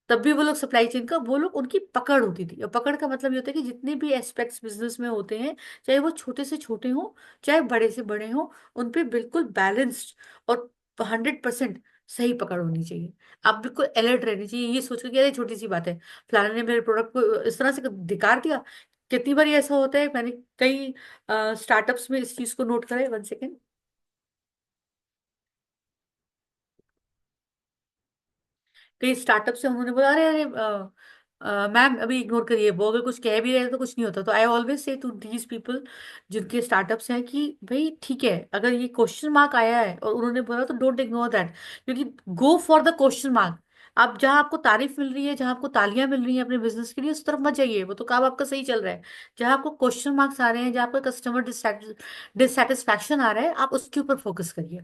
तब भी वो लोग सप्लाई चेन का, वो लोग उनकी पकड़ होती थी, और पकड़ का मतलब ये होता है कि जितने भी एस्पेक्ट्स बिजनेस में होते हैं, चाहे वो छोटे से छोटे हों चाहे बड़े से बड़े हों, उन पे बिल्कुल बैलेंस्ड और 100% सही पकड़ होनी चाहिए। आप बिल्कुल अलर्ट रहनी चाहिए, ये सोच के, अरे छोटी सी बात है, फलाने ने मेरे प्रोडक्ट को इस तरह से धिकार दिया। कितनी बार ऐसा होता है, मैंने कई स्टार्टअप्स में इस चीज को नोट करा है। 1 सेकेंड। कई स्टार्टअप से उन्होंने बोला, अरे अरे मैम अभी इग्नोर करिए, वो अगर कुछ कह भी रहे हैं तो कुछ नहीं होता। तो I always say to these people जिनके स्टार्टअप्स हैं कि भाई ठीक है, अगर ये क्वेश्चन मार्क आया है और उन्होंने बोला तो डोंट इग्नोर दैट, क्योंकि go for the question mark. आप जहां आपको तारीफ मिल रही है, जहां आपको तालियां मिल रही हैं अपने बिजनेस के लिए, उस तरफ मत जाइए, वो तो काम आपका सही चल रहा है। जहां आपको क्वेश्चन मार्क्स आ रहे हैं, जहां आपका कस्टमर डिससेटिस्फैक्शन आ रहा है, आप उसके ऊपर फोकस करिए।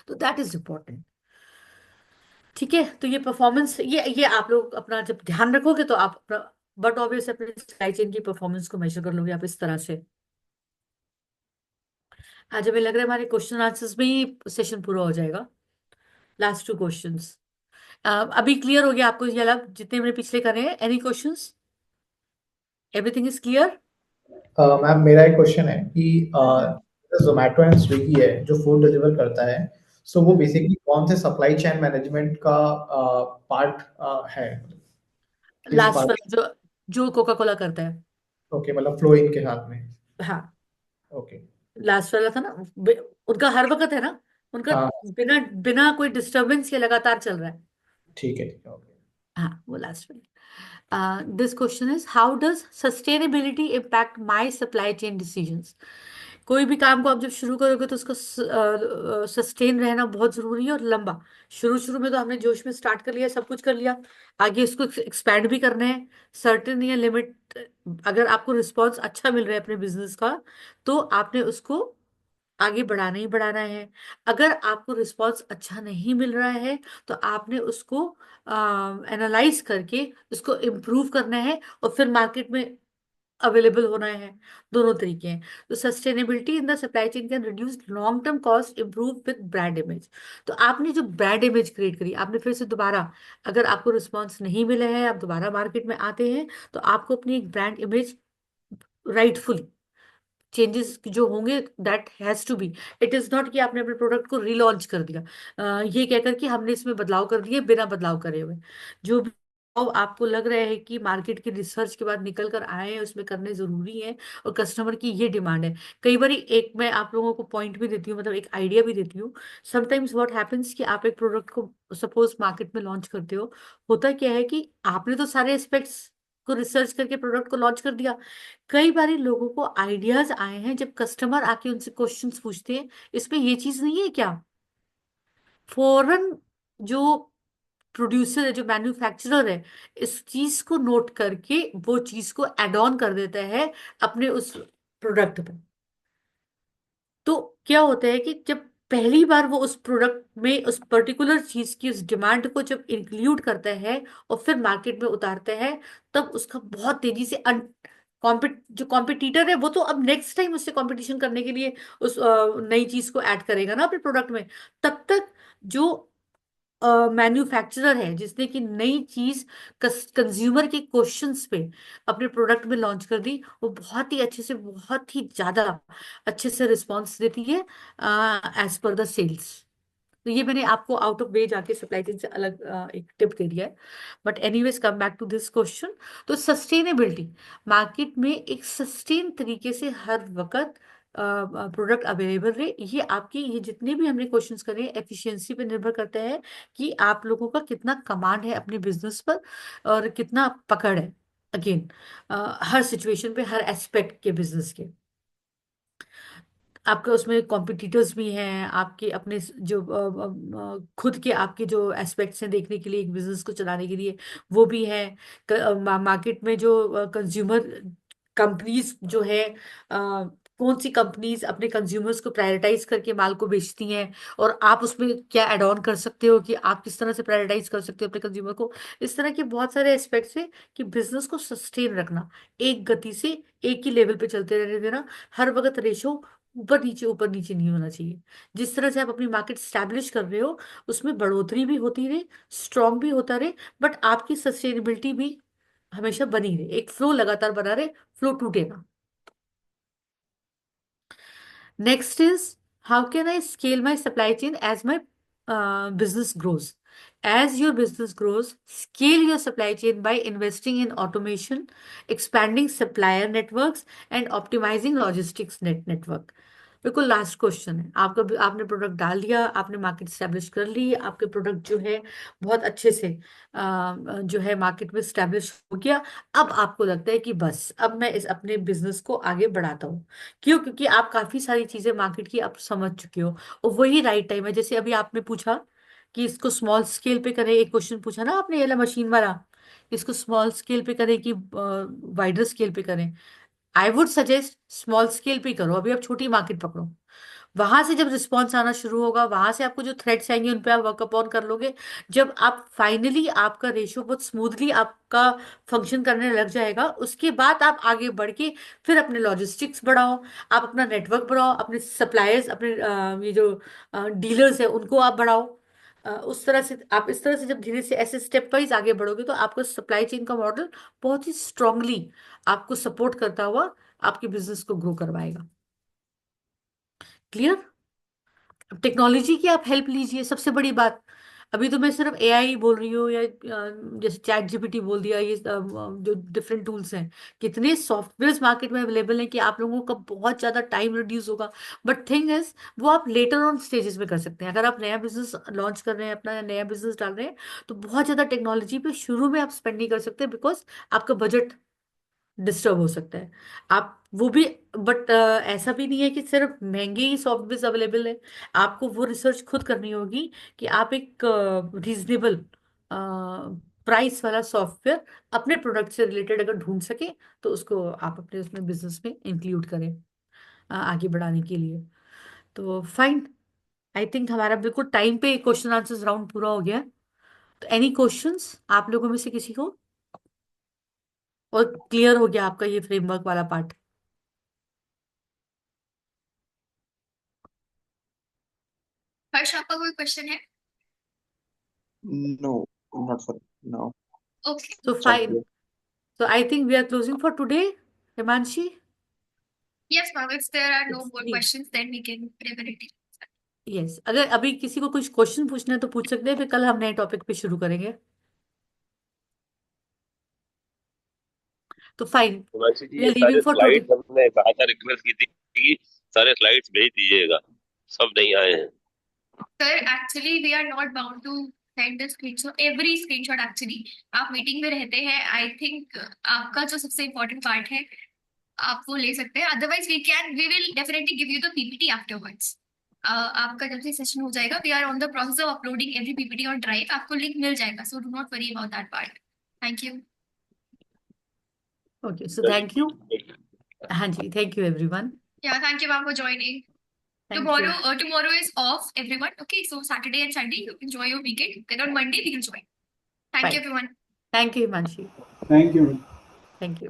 तो दैट इज इम्पोर्टेंट। ठीक है, तो ये परफॉर्मेंस, ये आप लोग अपना जब ध्यान रखोगे तो आप अपना, बट ऑब्वियस अपने सप्लाई चेन की परफॉर्मेंस को मेजर कर लोगे आप इस तरह से। आज हमें लग रहा है हमारे क्वेश्चन आंसर्स में ही सेशन पूरा हो जाएगा। लास्ट 2 क्वेश्चंस अभी क्लियर हो गया आपको, ये अलग जितने मैंने पिछले करे हैं? Any questions? Everything is clear? Ma'am मेरा एक क्वेश्चन है कि जोमेटो एंड स्विगी है जो फूड डिलीवर करता है, सो वो बेसिकली कौन से सप्लाई चेन मैनेजमेंट का पार्ट है, किस लास्ट पार्ट? वाला जो जो कोका कोला करता है। ओके, मतलब फ्लो इन के साथ में। हाँ, ओके। लास्ट वाला था ना। उनका हर वक्त है ना, उनका हाँ बिना बिना कोई डिस्टरबेंस के लगातार चल रहा है। ठीक है, ठीक है, ओके। हाँ, वो लास्ट वाला। This question is how does sustainability impact my supply chain decisions. कोई भी काम को आप जब शुरू करोगे तो उसको सस्टेन रहना बहुत जरूरी है और लंबा। शुरू शुरू में तो हमने जोश में स्टार्ट कर लिया, सब कुछ कर लिया, आगे इसको एक्सपैंड भी करना है। सर्टेन या लिमिट, अगर आपको रिस्पॉन्स अच्छा मिल रहा है अपने बिजनेस का, तो आपने उसको आगे बढ़ाना ही बढ़ाना है। अगर आपको रिस्पॉन्स अच्छा नहीं मिल रहा है, तो आपने उसको एनालाइज करके उसको इम्प्रूव करना है और फिर मार्केट में अवेलेबल होना है। दोनों तरीके हैं। तो sustainability in the supply chain can reduce long term cost, improve with brand image. तो आपने जो ब्रांड इमेज क्रिएट करी, आपने फिर से दोबारा, अगर आपको रिस्पॉन्स नहीं मिला है, आप दोबारा मार्केट में आते हैं, तो आपको अपनी एक ब्रांड इमेज राइटफुली चेंजेस जो होंगे, that has to be. It is not कि आपने अपने प्रोडक्ट को रीलॉन्च कर दिया ये कहकर कि हमने इसमें बदलाव कर दिए बिना बदलाव करे हुए। जो भी बदलाव आपको लग रहा है कि मार्केट की रिसर्च के बाद निकल कर आए हैं, उसमें करने जरूरी है और कस्टमर की ये डिमांड है। कई बार एक मैं आप लोगों को पॉइंट भी देती हूँ, मतलब एक आइडिया भी देती हूँ। समटाइम्स व्हाट हैपेंस कि आप एक प्रोडक्ट को सपोज मार्केट में लॉन्च करते हो, होता क्या है कि आपने तो सारे एस्पेक्ट्स को रिसर्च करके प्रोडक्ट को लॉन्च कर दिया। कई बार लोगों को आइडियाज आए हैं, जब कस्टमर आके उनसे क्वेश्चंस पूछते हैं, इसमें ये चीज नहीं है क्या, फौरन जो प्रोड्यूसर है, जो मैन्युफैक्चरर है, इस चीज को नोट करके वो चीज को एड ऑन कर देता है अपने उस प्रोडक्ट पे। तो क्या होता है कि जब पहली बार वो उस प्रोडक्ट में उस पर्टिकुलर चीज की उस डिमांड को जब इंक्लूड करता है और फिर मार्केट में उतारता है, तब उसका बहुत तेजी से जो कॉम्पिटिटर है, वो तो अब नेक्स्ट टाइम उससे कंपटीशन करने के लिए उस नई चीज को ऐड करेगा ना अपने प्रोडक्ट में। तब तक जो मैन्युफैक्चरर है, जिसने कि नई चीज कंज्यूमर के क्वेश्चंस पे अपने प्रोडक्ट में लॉन्च कर दी, वो बहुत ही अच्छे से, बहुत ही ज्यादा अच्छे से रिस्पॉन्स देती है एज पर द सेल्स। तो ये मैंने आपको आउट ऑफ वे जाके सप्लाई चेन से अलग एक टिप दे दिया है। But anyways, come back to this question. तो सस्टेनेबिलिटी, मार्केट में एक सस्टेन तरीके से हर वक्त प्रोडक्ट अवेलेबल रहे, ये आपकी, ये जितने भी हमने क्वेश्चंस करे एफिशिएंसी पे निर्भर करता है कि आप लोगों का कितना कमांड है अपने बिजनेस पर और कितना पकड़ है, अगेन हर सिचुएशन पे, हर एस्पेक्ट के बिजनेस के। आपके उसमें कॉम्पिटिटर्स भी हैं, आपके अपने जो खुद के आपके जो एस्पेक्ट्स हैं देखने के लिए एक बिजनेस को चलाने के लिए, वो भी हैं। मार्केट में जो कंज्यूमर कंपनीज जो है, कौन सी कंपनीज अपने कंज्यूमर्स को प्रायोरिटाइज करके माल को बेचती हैं, और आप उसमें क्या एड ऑन कर सकते हो कि आप किस तरह से प्रायोरिटाइज कर सकते हो अपने कंज्यूमर को। इस तरह के बहुत सारे एस्पेक्ट्स हैं कि बिजनेस को सस्टेन रखना, एक गति से एक ही लेवल पे चलते रहने देना, हर वक्त रेशो ऊपर नीचे नहीं होना चाहिए। जिस तरह से आप अपनी मार्केट स्टैब्लिश कर रहे हो, उसमें बढ़ोतरी भी होती रहे, स्ट्रांग भी होता रहे, बट आपकी सस्टेनेबिलिटी भी हमेशा बनी रहे, एक फ्लो लगातार बना रहे, फ्लो टूटे ना। Next is how can I scale my supply chain as my business grows? As your business grows, scale your supply chain by investing in automation, expanding supplier networks, and optimizing logistics network. बिल्कुल last question है आपका। आपने product डाल दिया, आपने market establish कर ली, आपके product जो है बहुत अच्छे से जो है मार्केट में स्टैब्लिश हो गया। अब आपको लगता है कि बस अब मैं इस अपने बिजनेस को आगे बढ़ाता हूँ। क्यों? क्योंकि आप काफी सारी चीजें मार्केट की आप समझ चुके हो, और वही राइट टाइम है। जैसे अभी आपने पूछा कि इसको स्मॉल स्केल पे करें, एक क्वेश्चन पूछा ना आपने, ये वाला मशीन वाला, इसको स्मॉल स्केल पे करें कि वाइडर स्केल पे करें। I would suggest small scale पे ही करो, अभी आप छोटी मार्केट पकड़ो। वहां से जब रिस्पॉन्स आना शुरू होगा, वहां से आपको जो थ्रेड्स आएंगे उन पे आप वर्कअप ऑन कर लोगे। जब आप फाइनली आपका रेशियो बहुत स्मूथली आपका फंक्शन करने लग जाएगा, उसके बाद आप आगे बढ़ के फिर अपने लॉजिस्टिक्स बढ़ाओ, आप अपना नेटवर्क बढ़ाओ, अपने सप्लायर्स, अपने ये जो डीलर्स है उनको आप बढ़ाओ। उस तरह से आप इस तरह से जब धीरे से ऐसे स्टेप वाइज आगे बढ़ोगे तो आपको सप्लाई चेन का मॉडल बहुत ही स्ट्रांगली आपको सपोर्ट करता हुआ आपके बिजनेस को ग्रो करवाएगा। क्लियर? टेक्नोलॉजी की आप हेल्प लीजिए, सबसे बड़ी बात। अभी तो मैं सिर्फ एआई बोल रही हूँ, या जैसे चैट जीपीटी बोल दिया, ये जो डिफरेंट टूल्स हैं, कितने सॉफ्टवेयर्स मार्केट में अवेलेबल हैं कि आप लोगों का बहुत ज़्यादा टाइम रिड्यूस होगा। बट थिंग इज, वो आप लेटर ऑन स्टेजेस में कर सकते हैं। अगर आप नया बिजनेस लॉन्च कर रहे हैं, अपना नया बिजनेस डाल रहे हैं, तो बहुत ज़्यादा टेक्नोलॉजी पे शुरू में आप स्पेंड नहीं कर सकते, बिकॉज आपका बजट डिस्टर्ब हो सकता है। आप वो भी, बट ऐसा भी नहीं है कि सिर्फ महंगे ही सॉफ्टवेयर अवेलेबल है। आपको वो रिसर्च खुद करनी होगी कि आप एक रीजनेबल प्राइस वाला सॉफ्टवेयर अपने प्रोडक्ट से रिलेटेड अगर ढूंढ सके, तो उसको आप अपने उसमें बिजनेस में इंक्लूड करें आगे बढ़ाने के लिए। तो फाइन, आई थिंक हमारा बिल्कुल टाइम पे क्वेश्चन आंसर्स राउंड पूरा हो गया है। तो एनी क्वेश्चंस आप लोगों में से किसी को? और क्लियर हो गया आपका ये फ्रेमवर्क वाला पार्ट? हर्ष, आपका कोई क्वेश्चन है? No, not for now. Okay. So Thank fine. you. So I think we are closing for today, Himanshi. Yes ma'am, if there are no It's more three. Questions then we can prepare. Yes. अगर अभी किसी को कुछ question पूछना है तो पूछ सकते हैं, फिर कल हम नए टॉपिक पे शुरू करेंगे। तो फाइन, हिमांशु जी, वी ये आर सारे लीविंग फॉर टुडे। स्लाइड्स हमने कहा था, रिक्वेस्ट की थी कि सारे स्लाइड्स भेज दीजिएगा, सब नहीं आए हैं। Sir actually we are not bound to send the screenshot, every screenshot actually. आप मीटिंग में रहते हैं, आई थिंक आपका जो सबसे इम्पोर्टेंट पार्ट है आप वो ले सकते हैं। Otherwise we will definitely give you the PPT afterwards. आपका जब से सेशन हो जाएगा, we are on the process of uploading every PPT on drive, आपको लिंक मिल जाएगा, so do not worry about that part. Thank you. Okay, so चलिए thank you. ठीक है। हाँ जी, थैंक यू एवरीवन। या thank you ma'am for joining. Thank you. Tomorrow is off, everyone. Okay, so Saturday and Sunday, you enjoy your weekend. Then on Monday, we will join. Thank fine, you, everyone. Thank you Himanshi. Thank you. Thank you.